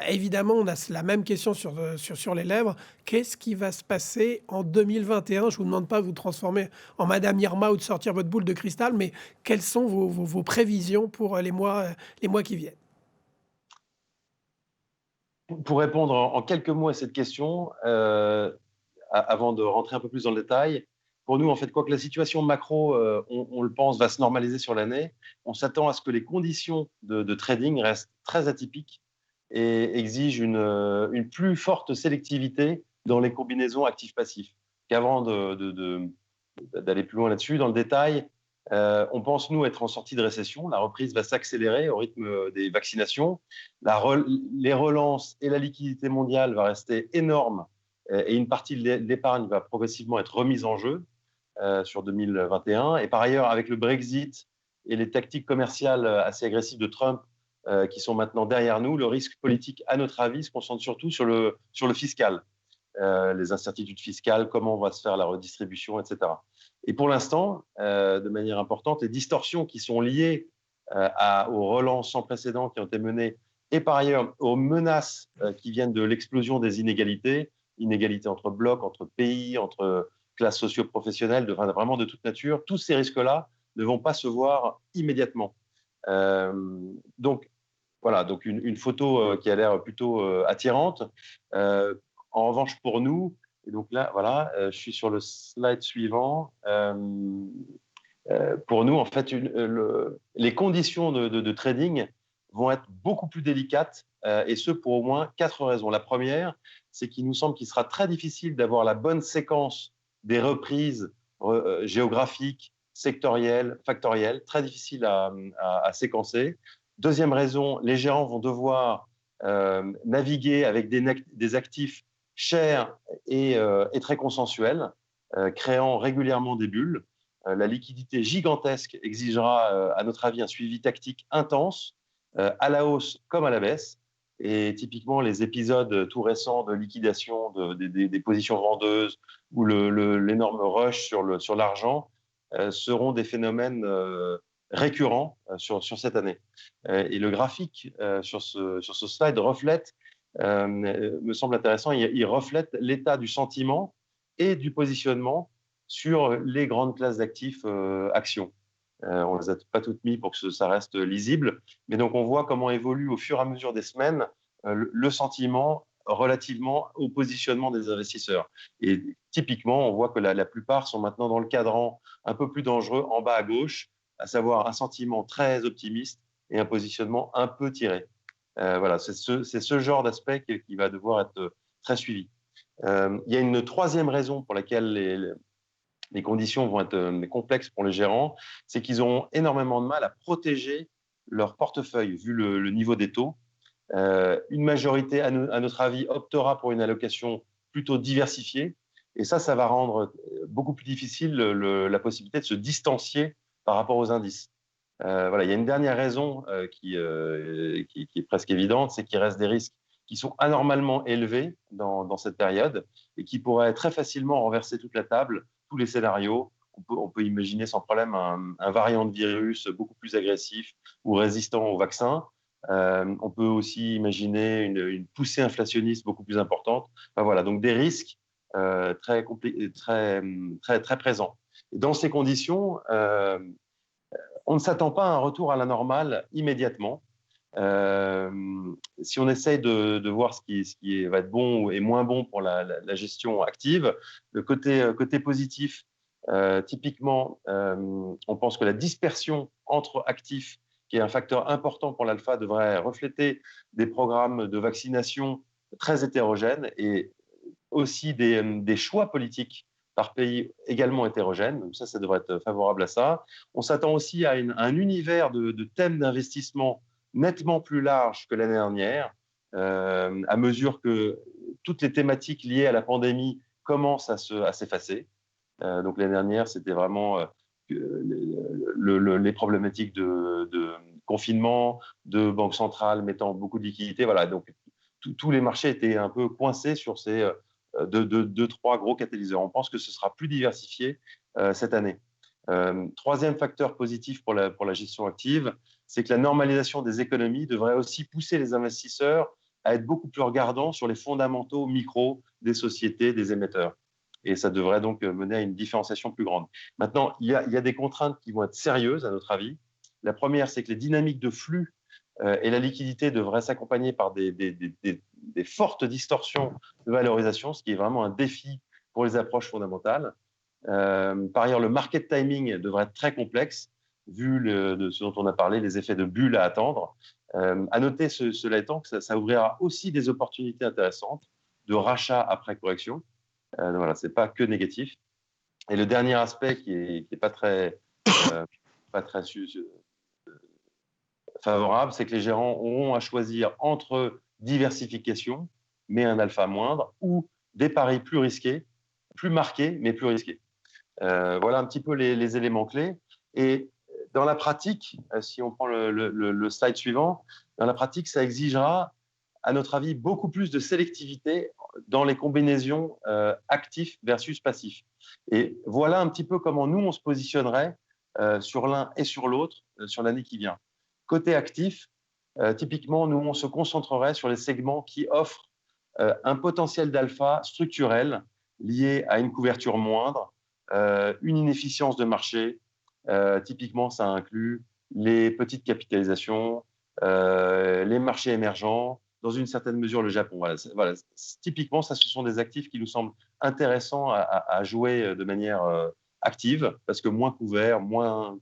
Évidemment, on a la même question sur les lèvres. Qu'est-ce qui va se passer en 2021 ? Je ne vous demande pas de vous transformer en Madame Irma ou de sortir votre boule de cristal, mais quelles sont vos prévisions pour les mois qui viennent ? Pour répondre en quelques mots à cette question, avant de rentrer un peu plus dans le détail, pour nous, en fait, quoi que la situation macro, on le pense, va se normaliser sur l'année, on s'attend à ce que les conditions de trading restent très atypiques et exigent une plus forte sélectivité dans les combinaisons actifs-passifs. Qu'avant d'aller plus loin là-dessus, dans le détail, on pense, nous, être en sortie de récession. La reprise va s'accélérer au rythme des vaccinations. Les relances et la liquidité mondiale va rester énorme et une partie de l'épargne va progressivement être remise en jeu sur 2021. Et par ailleurs, avec le Brexit et les tactiques commerciales assez agressives de Trump qui sont maintenant derrière nous, le risque politique, à notre avis, se concentre surtout sur le fiscal. Les incertitudes fiscales, comment on va se faire la redistribution, etc. Et pour l'instant, de manière importante, les distorsions qui sont liées aux relances sans précédent qui ont été menées et par ailleurs aux menaces qui viennent de l'explosion des inégalités entre blocs, entre pays, entre classes socio-professionnelles, vraiment de toute nature, tous ces risques-là ne vont pas se voir immédiatement. Donc, voilà, donc une photo qui a l'air plutôt attirante. En revanche, pour nous, et donc là, voilà, je suis sur le slide suivant. Pour nous, en fait, les conditions de trading vont être beaucoup plus délicates, et ce pour au moins 4 raisons. La première, c'est qu'il nous semble qu'il sera très difficile d'avoir la bonne séquence des reprises géographiques, sectorielles, factorielles, très difficile à séquencer. Deuxième raison, les gérants vont devoir naviguer avec des actifs chers et très consensuels, créant régulièrement des bulles. La liquidité gigantesque exigera, à notre avis, un suivi tactique intense, à la hausse comme à la baisse. Et typiquement, les épisodes tout récents de liquidation des positions vendeuses ou l'énorme rush sur l'argent seront des phénomènes récurrents sur cette année. Et le graphique sur ce slide reflète, me semble intéressant, il reflète l'état du sentiment et du positionnement sur les grandes classes d'actifs actions. On ne les a pas toutes mises pour que ça reste lisible, mais donc on voit comment évolue au fur et à mesure des semaines le sentiment relativement au positionnement des investisseurs. Et typiquement, on voit que la plupart sont maintenant dans le cadran un peu plus dangereux en bas à gauche, à savoir un sentiment très optimiste et un positionnement un peu tiré. Voilà, c'est ce genre d'aspect qui va devoir être très suivi. Il y a une troisième raison pour laquelle les conditions vont être complexes pour les gérants, c'est qu'ils auront énormément de mal à protéger leur portefeuille vu le niveau des taux. Une majorité, à notre avis, optera pour une allocation plutôt diversifiée. Et ça va rendre beaucoup plus difficile la possibilité de se distancier par rapport aux indices. Voilà, il y a une dernière raison qui est presque évidente, c'est qu'il reste des risques qui sont anormalement élevés dans cette période et qui pourraient très facilement renverser toute la table, tous les scénarios. On peut imaginer sans problème un variant de virus beaucoup plus agressif ou résistant au vaccin. On peut aussi imaginer une poussée inflationniste beaucoup plus importante. Enfin, voilà, donc des risques très présents. Et dans ces conditions, on ne s'attend pas à un retour à la normale immédiatement. Si on essaye de voir ce qui va être bon et moins bon pour la gestion active, le côté positif, typiquement, on pense que la dispersion entre actifs, qui est un facteur important pour l'alpha, devrait refléter des programmes de vaccination très hétérogènes et aussi des choix politiques par pays également hétérogènes. Donc ça devrait être favorable à ça. On s'attend aussi à un univers de thèmes d'investissement nettement plus large que l'année dernière, à mesure que toutes les thématiques liées à la pandémie commencent à s'effacer. Donc l'année dernière, c'était vraiment les problématiques de confinement, de banque centrale mettant beaucoup de liquidités. Voilà, donc tous les marchés étaient un peu coincés sur ces deux, trois gros catalyseurs. On pense que ce sera plus diversifié cette année. Troisième facteur positif pour la gestion active, c'est que la normalisation des économies devrait aussi pousser les investisseurs à être beaucoup plus regardants sur les fondamentaux micro des sociétés, des émetteurs. Et ça devrait donc mener à une différenciation plus grande. Maintenant, il y a des contraintes qui vont être sérieuses, à notre avis. La première, c'est que les dynamiques de flux et la liquidité devraient s'accompagner par des fortes distorsions de valorisation, ce qui est vraiment un défi pour les approches fondamentales. Par ailleurs, le market timing devrait être très complexe, vu de ce dont on a parlé, les effets de bulle à attendre. À noter, cela étant, que ça ouvrira aussi des opportunités intéressantes de rachat après correction. Voilà, ce n'est pas que négatif. Et le dernier aspect qui est pas très favorable, c'est que les gérants auront à choisir entre diversification, mais un alpha moindre, ou des paris plus risqués, plus marqués, mais plus risqués. Voilà un petit peu les éléments clés. Et dans la pratique, si on prend le slide suivant, dans la pratique, ça exigera, à notre avis, beaucoup plus de sélectivité dans les combinaisons actifs versus passifs. Et voilà un petit peu comment nous, on se positionnerait sur l'un et sur l'autre sur l'année qui vient. Côté actif, typiquement, nous, on se concentrerait sur les segments qui offrent un potentiel d'alpha structurel lié à une couverture moindre, une inefficience de marché. Typiquement, ça inclut les petites capitalisations, les marchés émergents, dans une certaine mesure le Japon. Voilà. Typiquement, ce sont des actifs qui nous semblent intéressants à jouer de manière active, parce que moins couverts, moins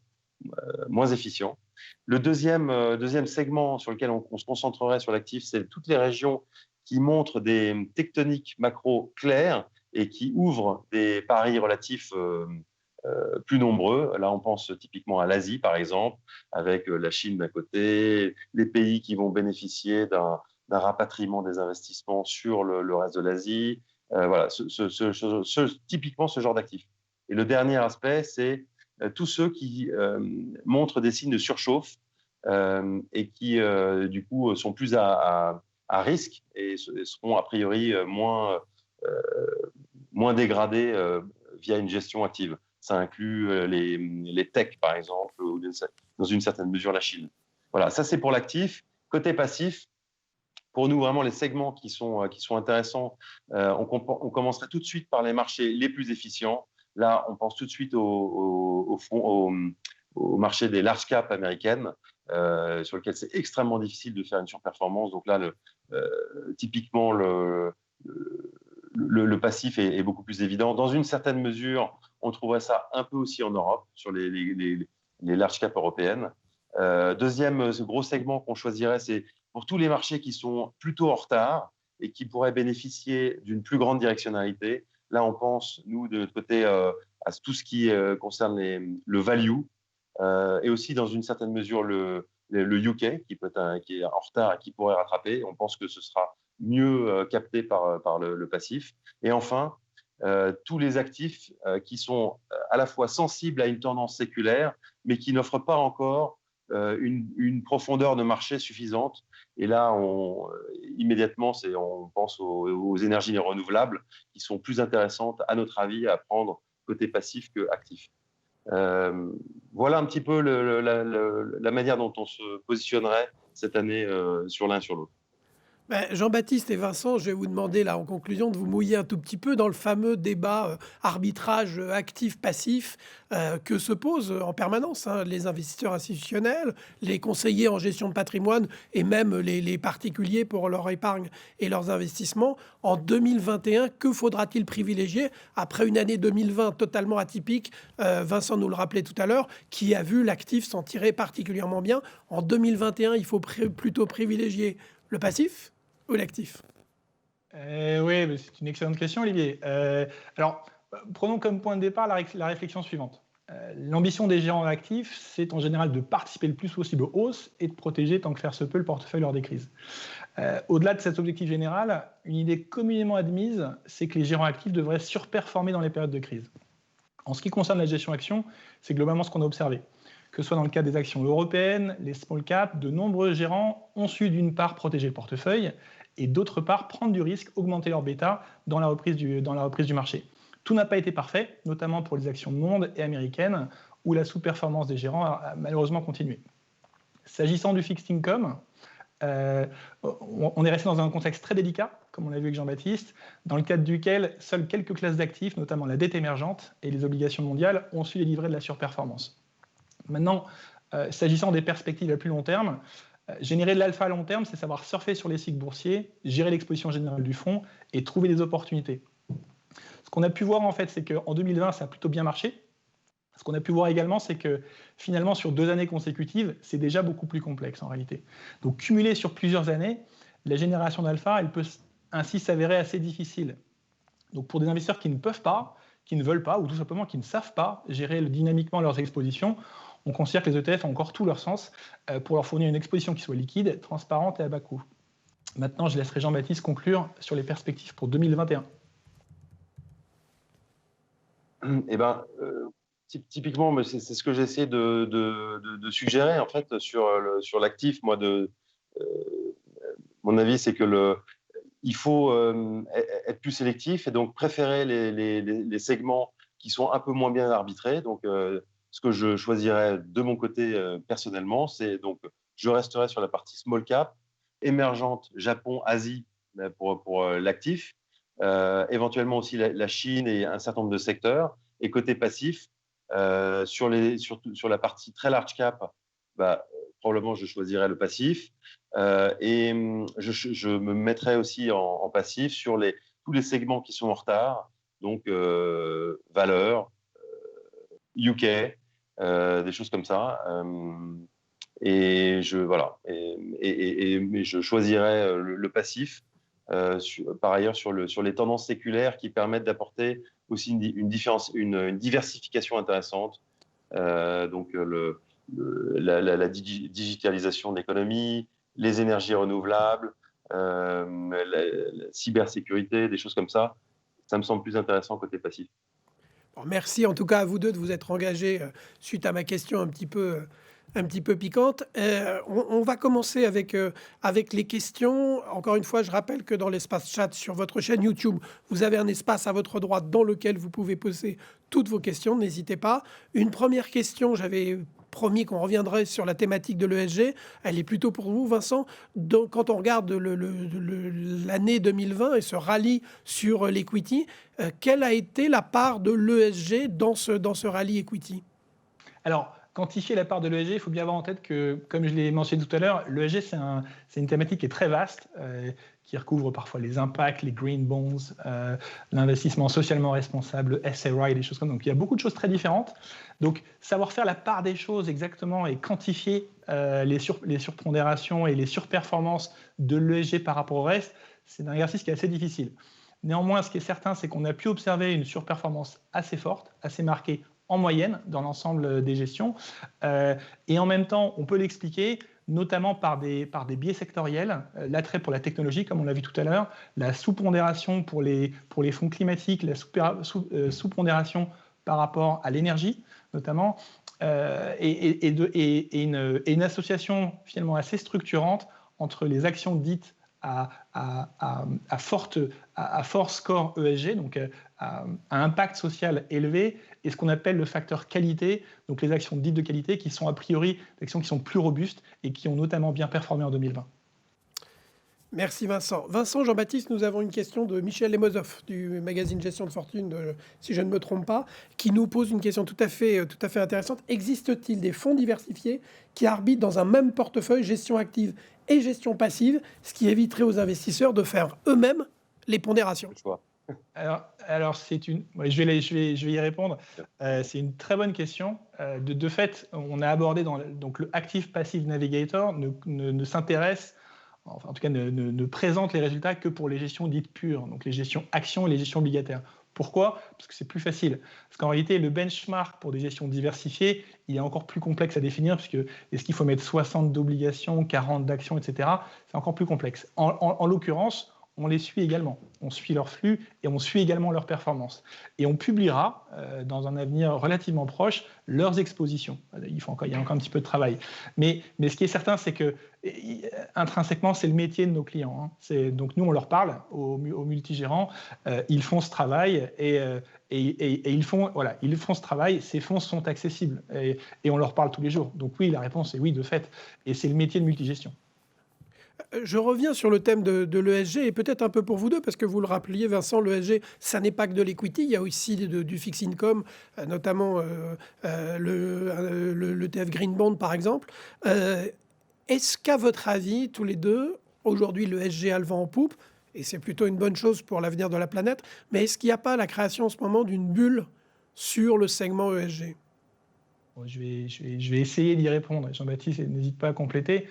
efficients. Le deuxième segment sur lequel on se concentrerait sur l'actif, c'est toutes les régions qui montrent des tectoniques macro claires et qui ouvrent des paris relatifs plus nombreux. Là, on pense typiquement à l'Asie, par exemple, avec la Chine d'un côté, les pays qui vont bénéficier d'un rapatriement des investissements sur le reste de l'Asie. Voilà, typiquement ce genre d'actifs. Et le dernier aspect, c'est tous ceux qui montrent des signes de surchauffe et qui, du coup, sont plus à risque et seront a priori moins dégradés via une gestion active. Ça inclut les techs, par exemple, ou dans une certaine mesure la Chine. Voilà, ça c'est pour l'actif. Côté passif, pour nous, vraiment, les segments qui sont intéressants, on commencerait tout de suite par les marchés les plus efficients. Là, on pense tout de suite au marché des large cap américaines, sur lequel c'est extrêmement difficile de faire une surperformance. Donc là, typiquement, le passif est beaucoup plus évident. Dans une certaine mesure, on trouverait ça un peu aussi en Europe, sur les large cap européennes. Deuxième gros segment qu'on choisirait, c'est pour tous les marchés qui sont plutôt en retard et qui pourraient bénéficier d'une plus grande directionnalité. Là, on pense, nous, de notre côté, à tout ce qui concerne le value et aussi, dans une certaine mesure, le UK, qui est en retard et qui pourrait rattraper. On pense que ce sera mieux capté par le passif. Et enfin, tous les actifs qui sont à la fois sensibles à une tendance séculaire, mais qui n'offrent pas encore une profondeur de marché suffisante. Et là, immédiatement, on pense aux énergies renouvelables qui sont plus intéressantes, à notre avis, à prendre côté passif que actif. Voilà un petit peu la manière dont on se positionnerait cette année sur l'un sur l'autre. Jean-Baptiste et Vincent, je vais vous demander là en conclusion de vous mouiller un tout petit peu dans le fameux débat arbitrage actif-passif que se posent en permanence les investisseurs institutionnels, les conseillers en gestion de patrimoine et même les particuliers pour leur épargne et leurs investissements. En 2021, que faudra-t-il privilégier après une année 2020 totalement atypique, Vincent nous le rappelait tout à l'heure, qui a vu l'actif s'en tirer particulièrement bien. En 2021, il faut plutôt privilégier le passif ou l'actif? Oui, c'est une excellente question, Olivier. Alors, prenons comme point de départ la réflexion suivante. L'ambition des gérants actifs, c'est en général de participer le plus possible aux hausses et de protéger tant que faire se peut le portefeuille lors des crises. Au-delà de cet objectif général, une idée communément admise, c'est que les gérants actifs devraient surperformer dans les périodes de crise. En ce qui concerne la gestion action, c'est globalement ce qu'on a observé. Que ce soit dans le cas des actions européennes, les small caps, de nombreux gérants ont su d'une part protéger le portefeuille et d'autre part prendre du risque, augmenter leur bêta dans la reprise du marché. Tout n'a pas été parfait, notamment pour les actions monde et américaines, où la sous-performance des gérants a malheureusement continué. S'agissant du fixed income, on est resté dans un contexte très délicat, comme on l'a vu avec Jean-Baptiste, dans le cadre duquel seules quelques classes d'actifs, notamment la dette émergente et les obligations mondiales, ont su délivrer de la surperformance. Maintenant, s'agissant des perspectives à plus long terme, générer de l'alpha à long terme, c'est savoir surfer sur les cycles boursiers, gérer l'exposition générale du fonds et trouver des opportunités. Ce qu'on a pu voir, en fait, c'est qu'en 2020, ça a plutôt bien marché. Ce qu'on a pu voir également, c'est que finalement, sur 2 années consécutives, c'est déjà beaucoup plus complexe en réalité. Donc, cumulé sur plusieurs années, la génération d'alpha, elle peut ainsi s'avérer assez difficile. Donc, pour des investisseurs qui ne peuvent pas, qui ne veulent pas, ou tout simplement qui ne savent pas gérer dynamiquement leurs expositions, on considère que les ETF ont encore tout leur sens pour leur fournir une exposition qui soit liquide, transparente et à bas coût. Maintenant, je laisserai Jean-Baptiste conclure sur les perspectives pour 2021. Eh ben, typiquement, c'est ce que j'essaie de suggérer en fait sur l'actif. Moi, mon avis, c'est que il faut être plus sélectif et donc préférer les segments qui sont un peu moins bien arbitrés. Donc, ce que je choisirais de mon côté personnellement, c'est donc je resterai sur la partie small cap, émergente, Japon, Asie pour l'actif, éventuellement aussi la Chine et un certain nombre de secteurs. Et côté passif, sur la partie très large cap, probablement je choisirais le passif. Et je me mettrais aussi en passif sur tous les segments qui sont en retard, donc valeurs, UK, des choses comme ça. Et mais je choisirais le passif. Par ailleurs, sur les tendances séculaires qui permettent d'apporter aussi une diversification intéressante. Donc, la digitalisation de l'économie, les énergies renouvelables, la cybersécurité, des choses comme ça. Ça me semble plus intéressant côté passif. Bon, merci en tout cas à vous deux de vous être engagés suite à ma question un petit peu un petit peu piquantes. On va commencer avec les questions. Encore une fois, je rappelle que dans l'espace chat sur votre chaîne YouTube, vous avez un espace à votre droite dans lequel vous pouvez poser toutes vos questions. N'hésitez pas. Une première question, j'avais promis qu'on reviendrait sur la thématique de l'ESG. Elle est plutôt pour vous, Vincent. Donc, quand on regarde l'année 2020 et ce rallye sur l'equity, quelle a été la part de l'ESG dans ce rallye equity? Alors, quantifier la part de l'ESG, il faut bien avoir en tête que, comme je l'ai mentionné tout à l'heure, l'ESG, c'est une thématique qui est très vaste, qui recouvre parfois les impacts, les green bonds, l'investissement socialement responsable, le SRI, des choses comme ça. Donc, il y a beaucoup de choses très différentes. Donc, savoir faire la part des choses exactement et quantifier les surpondérations et les surperformances de l'ESG par rapport au reste, c'est un exercice qui est assez difficile. Néanmoins, ce qui est certain, c'est qu'on a pu observer une surperformance assez forte, assez marquée en moyenne dans l'ensemble des gestions. Et en même temps, on peut l'expliquer notamment par des biais sectoriels, l'attrait pour la technologie, comme on l'a vu tout à l'heure, la sous-pondération pour les fonds climatiques, la sous-pondération par rapport à l'énergie, notamment, et une association finalement assez structurante entre les actions dites à fort score ESG, donc à impact social élevé, et ce qu'on appelle le facteur qualité, donc les actions dites de qualité qui sont a priori des actions qui sont plus robustes et qui ont notamment bien performé en 2020. Merci Vincent. Vincent, Jean-Baptiste, nous avons une question de Michel Lemozoff du magazine Gestion de Fortune, si je ne me trompe pas, qui nous pose une question tout à fait intéressante. Existe-t-il des fonds diversifiés qui arbitrent dans un même portefeuille gestion active et gestion passive, ce qui éviterait aux investisseurs de faire eux-mêmes les pondérations? Alors je vais y répondre. C'est une très bonne question. De fait, on a abordé donc le Active Passive Navigator ne s'intéresse, enfin en tout cas ne présente les résultats que pour les gestions dites pures, donc les gestions actions et les gestions obligataires. Pourquoi? Parce que c'est plus facile. Parce qu'en réalité, le benchmark pour des gestions diversifiées, il est encore plus complexe à définir, puisque est-ce qu'il faut mettre 60 d'obligations, 40 d'actions, etc. C'est encore plus complexe. En l'occurrence, on les suit également. On suit leur flux et on suit également leurs performances. Et on publiera dans un avenir relativement proche leurs expositions. Il y a encore un petit peu de travail. Mais ce qui est certain, c'est que intrinsèquement, c'est le métier de nos clients. Donc nous, on leur parle aux multigérants. Ils font ce travail et ils font ce travail. Ces fonds sont accessibles et on leur parle tous les jours. Donc oui, la réponse est oui, de fait. Et c'est le métier de multigestion. Je reviens sur le thème de l'ESG et peut-être un peu pour vous deux, parce que vous le rappeliez, Vincent, l'ESG, ça n'est pas que de l'equity, il y a aussi du fixed income, notamment le TF Green Bond, par exemple. Est-ce qu'à votre avis, tous les deux, aujourd'hui l'ESG a le vent en poupe, et c'est plutôt une bonne chose pour l'avenir de la planète, mais est-ce qu'il n'y a pas la création en ce moment d'une bulle sur le segment ESG? Je vais essayer d'y répondre. Jean-Baptiste, n'hésite pas à compléter.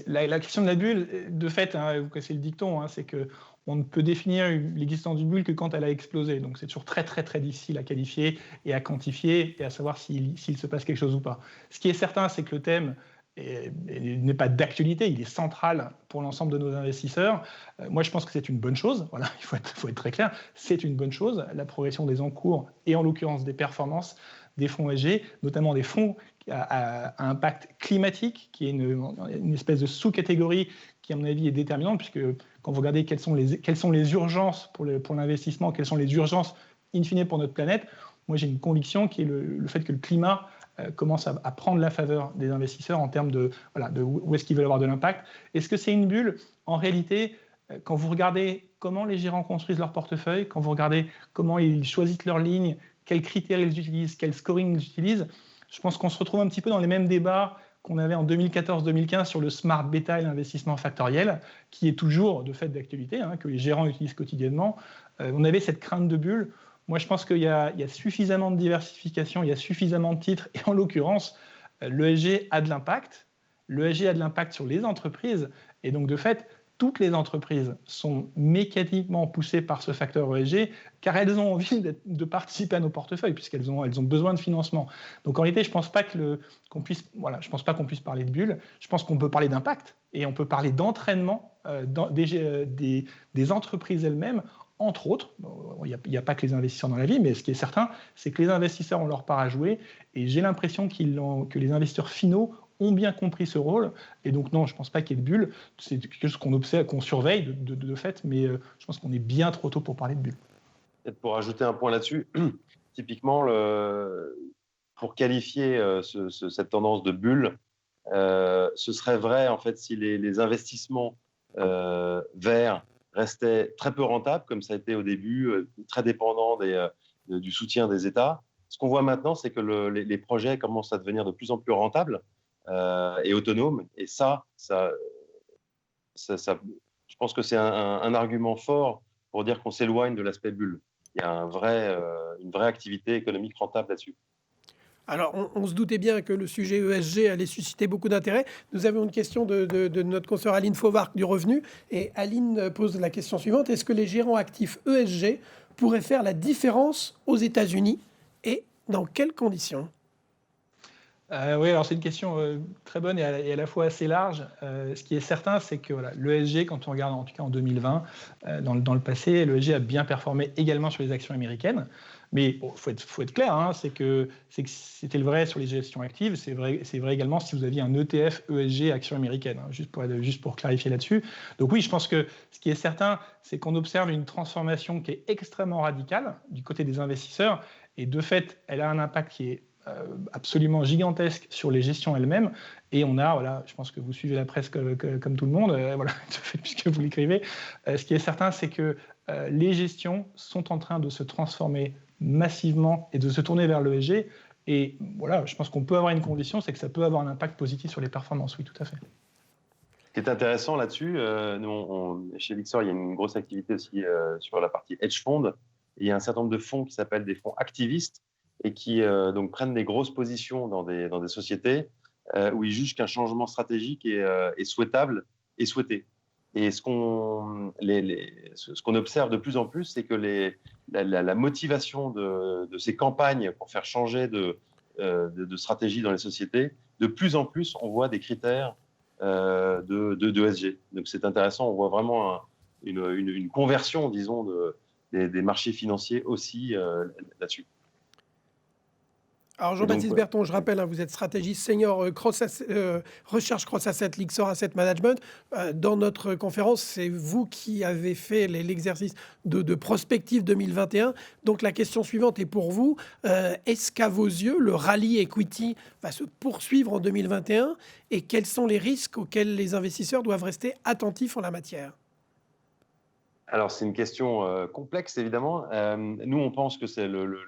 La question de la bulle, de fait, vous connaissez le dicton, c'est qu'on ne peut définir l'existence d'une bulle que quand elle a explosé. Donc c'est toujours très, très, très difficile à qualifier et à quantifier et à savoir s'il se passe quelque chose ou pas. Ce qui est certain, c'est que le thème n'est pas d'actualité, il est central pour l'ensemble de nos investisseurs. Moi, je pense que c'est une bonne chose. Voilà, il faut être très clair. C'est une bonne chose, la progression des encours et en l'occurrence des performances des fonds ESG, notamment des fonds à impact climatique, qui est une espèce de sous-catégorie qui, à mon avis, est déterminante, puisque quand vous regardez quelles sont les urgences pour l'investissement, quelles sont les urgences in fine pour notre planète, moi j'ai une conviction qui est le fait que le climat commence à prendre la faveur des investisseurs en termes de où est-ce qu'ils veulent avoir de l'impact. Est-ce que c'est une bulle? En réalité, quand vous regardez comment les gérants construisent leur portefeuille, quand vous regardez comment ils choisissent leurs lignes, quels critères ils utilisent, quel scoring ils utilisent, je pense qu'on se retrouve un petit peu dans les mêmes débats qu'on avait en 2014-2015 sur le smart beta et l'investissement factoriel, qui est toujours de fait d'actualité, que les gérants utilisent quotidiennement. On avait cette crainte de bulle. Moi, je pense qu'il y a suffisamment de diversification, il y a suffisamment de titres, et en l'occurrence, l'ESG a de l'impact. L'ESG a de l'impact sur les entreprises, et donc de fait, toutes les entreprises sont mécaniquement poussées par ce facteur ESG car elles ont envie de participer à nos portefeuilles puisqu'elles ont besoin de financement. Donc en réalité, je ne pense pas qu'on puisse parler de bulle. Je pense qu'on peut parler d'impact et on peut parler d'entraînement des entreprises elles-mêmes. Entre autres, il n'y a pas que les investisseurs dans la vie, mais ce qui est certain, c'est que les investisseurs ont leur part à jouer et j'ai l'impression que les investisseurs finaux ont bien compris ce rôle. Et donc, non, je ne pense pas qu'il y ait de bulle. C'est quelque chose qu'on observe, qu'on surveille de fait, mais je pense qu'on est bien trop tôt pour parler de bulle. Peut-être pour ajouter un point là-dessus, typiquement, pour qualifier cette tendance de bulle, ce serait vrai en fait si les investissements verts restaient très peu rentables, comme ça a été au début, très dépendants du soutien des États. Ce qu'on voit maintenant, c'est que les projets commencent à devenir de plus en plus rentables et autonomes. Et je pense que c'est un argument fort pour dire qu'on s'éloigne de l'aspect bulle. Il y a une vraie activité économique rentable là-dessus. Alors, on se doutait bien que le sujet ESG allait susciter beaucoup d'intérêt. Nous avions une question de notre consoeur Aline Fauvarc du Revenu. Et Aline pose la question suivante. Est-ce que les gérants actifs ESG pourraient faire la différence aux États-Unis et dans quelles conditions ? Oui, alors c'est une question très bonne et à la fois assez large. Ce qui est certain, c'est que l'ESG, quand on regarde en tout cas en 2020, dans le passé, l'ESG a bien performé également sur les actions américaines. Mais faut être clair, hein, c'est que c'était le vrai sur les gestions actives, c'est vrai également si vous aviez un ETF ESG actions américaines, hein, juste pour clarifier là-dessus. Donc oui, je pense que ce qui est certain, c'est qu'on observe une transformation qui est extrêmement radicale du côté des investisseurs, et de fait, elle a un impact qui est absolument gigantesque sur les gestions elles-mêmes. Et on a, je pense que vous suivez la presse comme tout le monde, puisque vous l'écrivez. Ce qui est certain, c'est que les gestions sont en train de se transformer massivement et de se tourner vers l'ESG. Et voilà, je pense qu'on peut avoir une condition, c'est que ça peut avoir un impact positif sur les performances. Oui, tout à fait. Ce qui est intéressant là-dessus, chez Lyxor, il y a une grosse activité aussi sur la partie hedge fund. Et il y a un certain nombre de fonds qui s'appellent des fonds activistes et qui donc prennent des grosses positions dans des sociétés où ils jugent qu'un changement stratégique est souhaitable et souhaité. Et ce qu'on observe de plus en plus, c'est que la motivation de ces campagnes pour faire changer de stratégie dans les sociétés, de plus en plus, on voit des critères de ESG. Donc c'est intéressant, on voit vraiment une conversion, disons, des marchés financiers aussi là-dessus. Alors Jean-Baptiste Berton, je rappelle, hein, vous êtes stratégiste senior recherche cross-asset Lyxor Asset Management. Dans notre conférence, c'est vous qui avez fait l'exercice de prospective 2021. Donc la question suivante est pour vous. Est-ce qu'à vos yeux, le rallye equity va se poursuivre en 2021 et quels sont les risques auxquels les investisseurs doivent rester attentifs en la matière ? Alors c'est une question complexe, évidemment. Nous, on pense que c'est le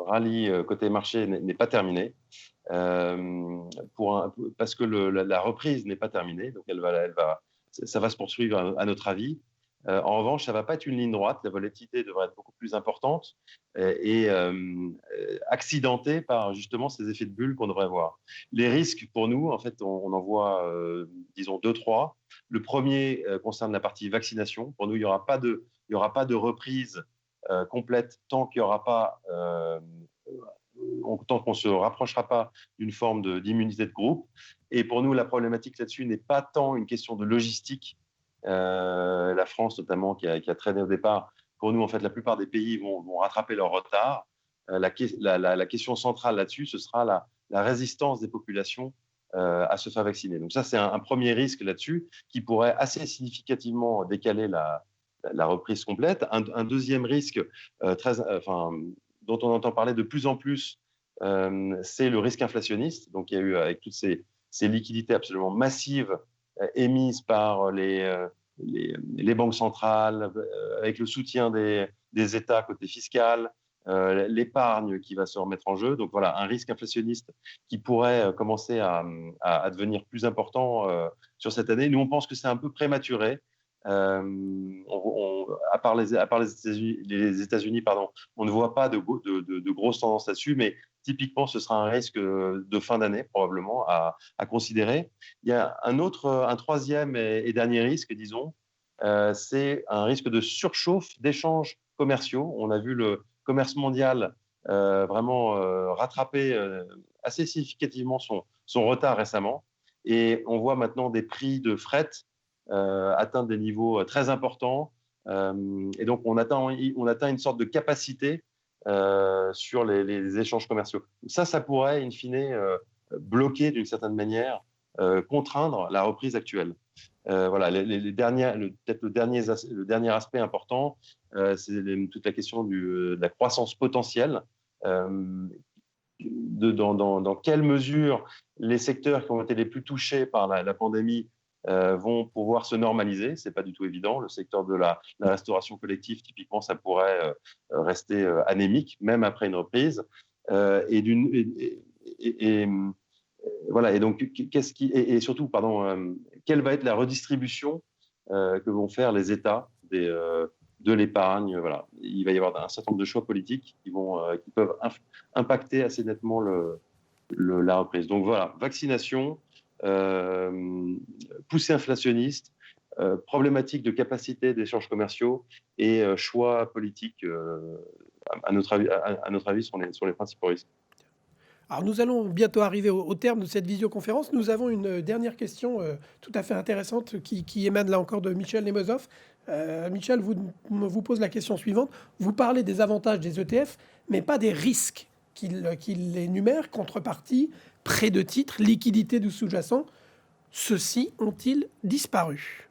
rallye côté marché n'est pas terminé parce que la reprise n'est pas terminée, donc ça va se poursuivre à notre avis. En revanche, ça ne va pas être une ligne droite, la volatilité devrait être beaucoup plus importante et accidentée par justement ces effets de bulle qu'on devrait voir. Les risques pour nous, en fait, on en voit, disons, 2-3. Le premier concerne la partie vaccination. Pour nous, il n'y aura pas de reprise complète tant qu'il y aura pas, tant qu'on ne se rapprochera pas d'une forme d'immunité de groupe. Et pour nous, la problématique là-dessus n'est pas tant une question de logistique. La France notamment, qui a traîné au départ. Pour nous, en fait, la plupart des pays vont rattraper leur retard. La question centrale là-dessus, ce sera la résistance des populations à se faire vacciner. Donc ça, c'est un premier risque là-dessus qui pourrait assez significativement décaler la reprise complète. Un deuxième risque dont on entend parler de plus en plus, c'est le risque inflationniste. Donc il y a eu, avec toutes ces liquidités absolument massives émises par les banques centrales, avec le soutien des États côté fiscal, l'épargne qui va se remettre en jeu. Donc voilà, un risque inflationniste qui pourrait commencer à devenir plus important sur cette année. Nous, on pense que c'est un peu prématuré. À part les États-Unis, on ne voit pas de grosses tendances là-dessus, mais typiquement, ce sera un risque de fin d'année, probablement, à considérer. Il y a un troisième et dernier risque, disons, c'est un risque de surchauffe d'échanges commerciaux. On a vu le commerce mondial vraiment rattraper assez significativement son retard récemment. Et on voit maintenant des prix de fret atteindre des niveaux très importants. Et donc, on atteint une sorte de capacité sur les échanges commerciaux. Ça pourrait, in fine, bloquer d'une certaine manière, contraindre la reprise actuelle. Voilà, peut-être le dernier aspect important, c'est toute la question de la croissance potentielle. Dans quelle mesure les secteurs qui ont été les plus touchés par la pandémie vont pouvoir se normaliser. Ce n'est pas du tout évident. Le secteur de la restauration collective, typiquement, ça pourrait rester anémique, même après une reprise. Voilà. Et donc, surtout, quelle va être la redistribution que vont faire les États de l'épargne. Voilà. Il va y avoir un certain nombre de choix politiques qui peuvent impacter assez nettement la reprise. Donc voilà, vaccination, poussée inflationniste, problématique de capacité d'échanges commerciaux et choix politiques, à notre avis, sur les principaux risques. Alors nous allons bientôt arriver au terme de cette visioconférence. Nous avons une dernière question tout à fait intéressante qui émane là encore de Michel Nemozov. Michel vous pose la question suivante. Vous parlez des avantages des ETF, mais pas des risques qu'il énumère, contrepartie, prêt de titres, liquidité du sous-jacent. Ceux-ci ont-ils disparu ?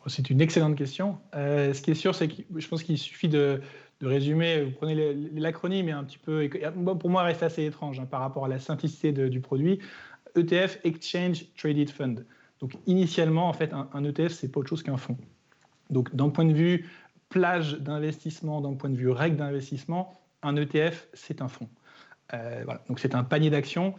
C'est une excellente question. Ce qui est sûr, c'est que je pense qu'il suffit de résumer. Vous prenez l'acronyme, est un petit peu, pour moi, reste assez étrange par rapport à la simplicité du produit. ETF, Exchange Traded Fund. Donc, initialement, en fait, un ETF, c'est pas autre chose qu'un fonds. Donc, d'un point de vue plage d'investissement, d'un point de vue règle d'investissement, un ETF, c'est un fonds. Voilà. Donc c'est un panier d'actions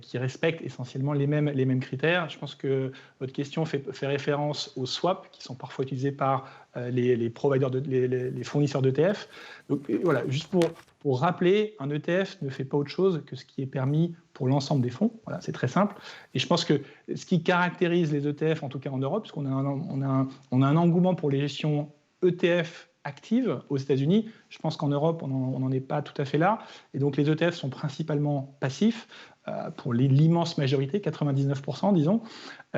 qui respecte essentiellement les mêmes critères. Je pense que votre question fait référence aux swaps qui sont parfois utilisés par les providers, les fournisseurs d'ETF. Donc voilà, juste pour rappeler, un ETF ne fait pas autre chose que ce qui est permis pour l'ensemble des fonds. Voilà, c'est très simple. Et je pense que ce qui caractérise les ETF, en tout cas en Europe, parce qu'on a un engouement pour les gestions ETF active aux États-Unis. Je pense qu'en Europe, on n'en est pas tout à fait là. Et donc, les ETF sont principalement passifs pour l'immense majorité, 99%, disons.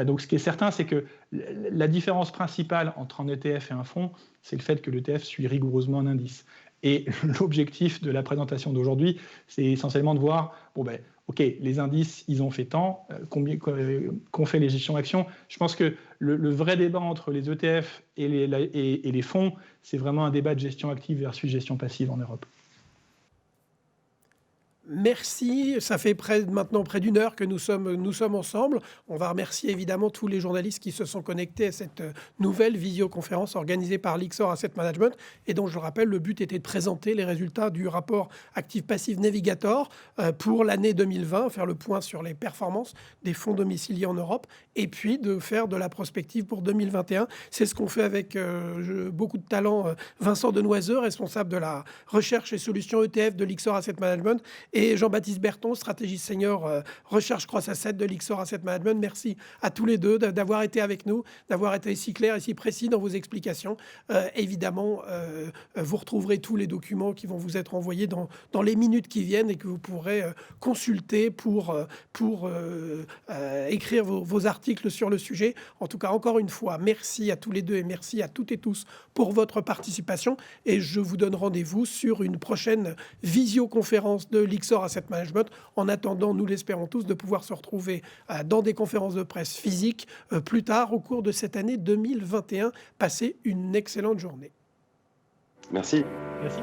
Donc, ce qui est certain, c'est que la différence principale entre un ETF et un fonds, c'est le fait que l'ETF suit rigoureusement un indice. Et l'objectif de la présentation d'aujourd'hui, c'est essentiellement de voir, OK, les indices, ils ont fait tant, qu'ont fait les gestions actions. Je pense que le vrai débat entre les ETF et les fonds, c'est vraiment un débat de gestion active versus gestion passive en Europe. Merci, ça fait maintenant près d'une heure que nous sommes ensemble. On va remercier évidemment tous les journalistes qui se sont connectés à cette nouvelle visioconférence organisée par Lyxor Asset Management et dont je rappelle le but était de présenter les résultats du rapport Active Passive Navigator pour l'année 2020, faire le point sur les performances des fonds domiciliés en Europe et puis de faire de la prospective pour 2021. C'est ce qu'on fait avec beaucoup de talent. Vincent Denoiseux, responsable de la recherche et solutions ETF de Lyxor Asset Management, et Jean-Baptiste Berton, stratégiste senior recherche cross-asset de Lyxor Asset Management. Merci à tous les deux d'avoir été avec nous, d'avoir été si clair et si précis dans vos explications. Évidemment, vous retrouverez tous les documents qui vont vous être envoyés dans les minutes qui viennent et que vous pourrez consulter pour écrire vos articles sur le sujet. En tout cas, encore une fois, merci à tous les deux et merci à toutes et tous pour votre participation. Et je vous donne rendez-vous sur une prochaine visioconférence de Lyxor Asset Management. En attendant, nous l'espérons tous, de pouvoir se retrouver dans des conférences de presse physiques plus tard au cours de cette année 2021. Passez une excellente journée. Merci. Merci.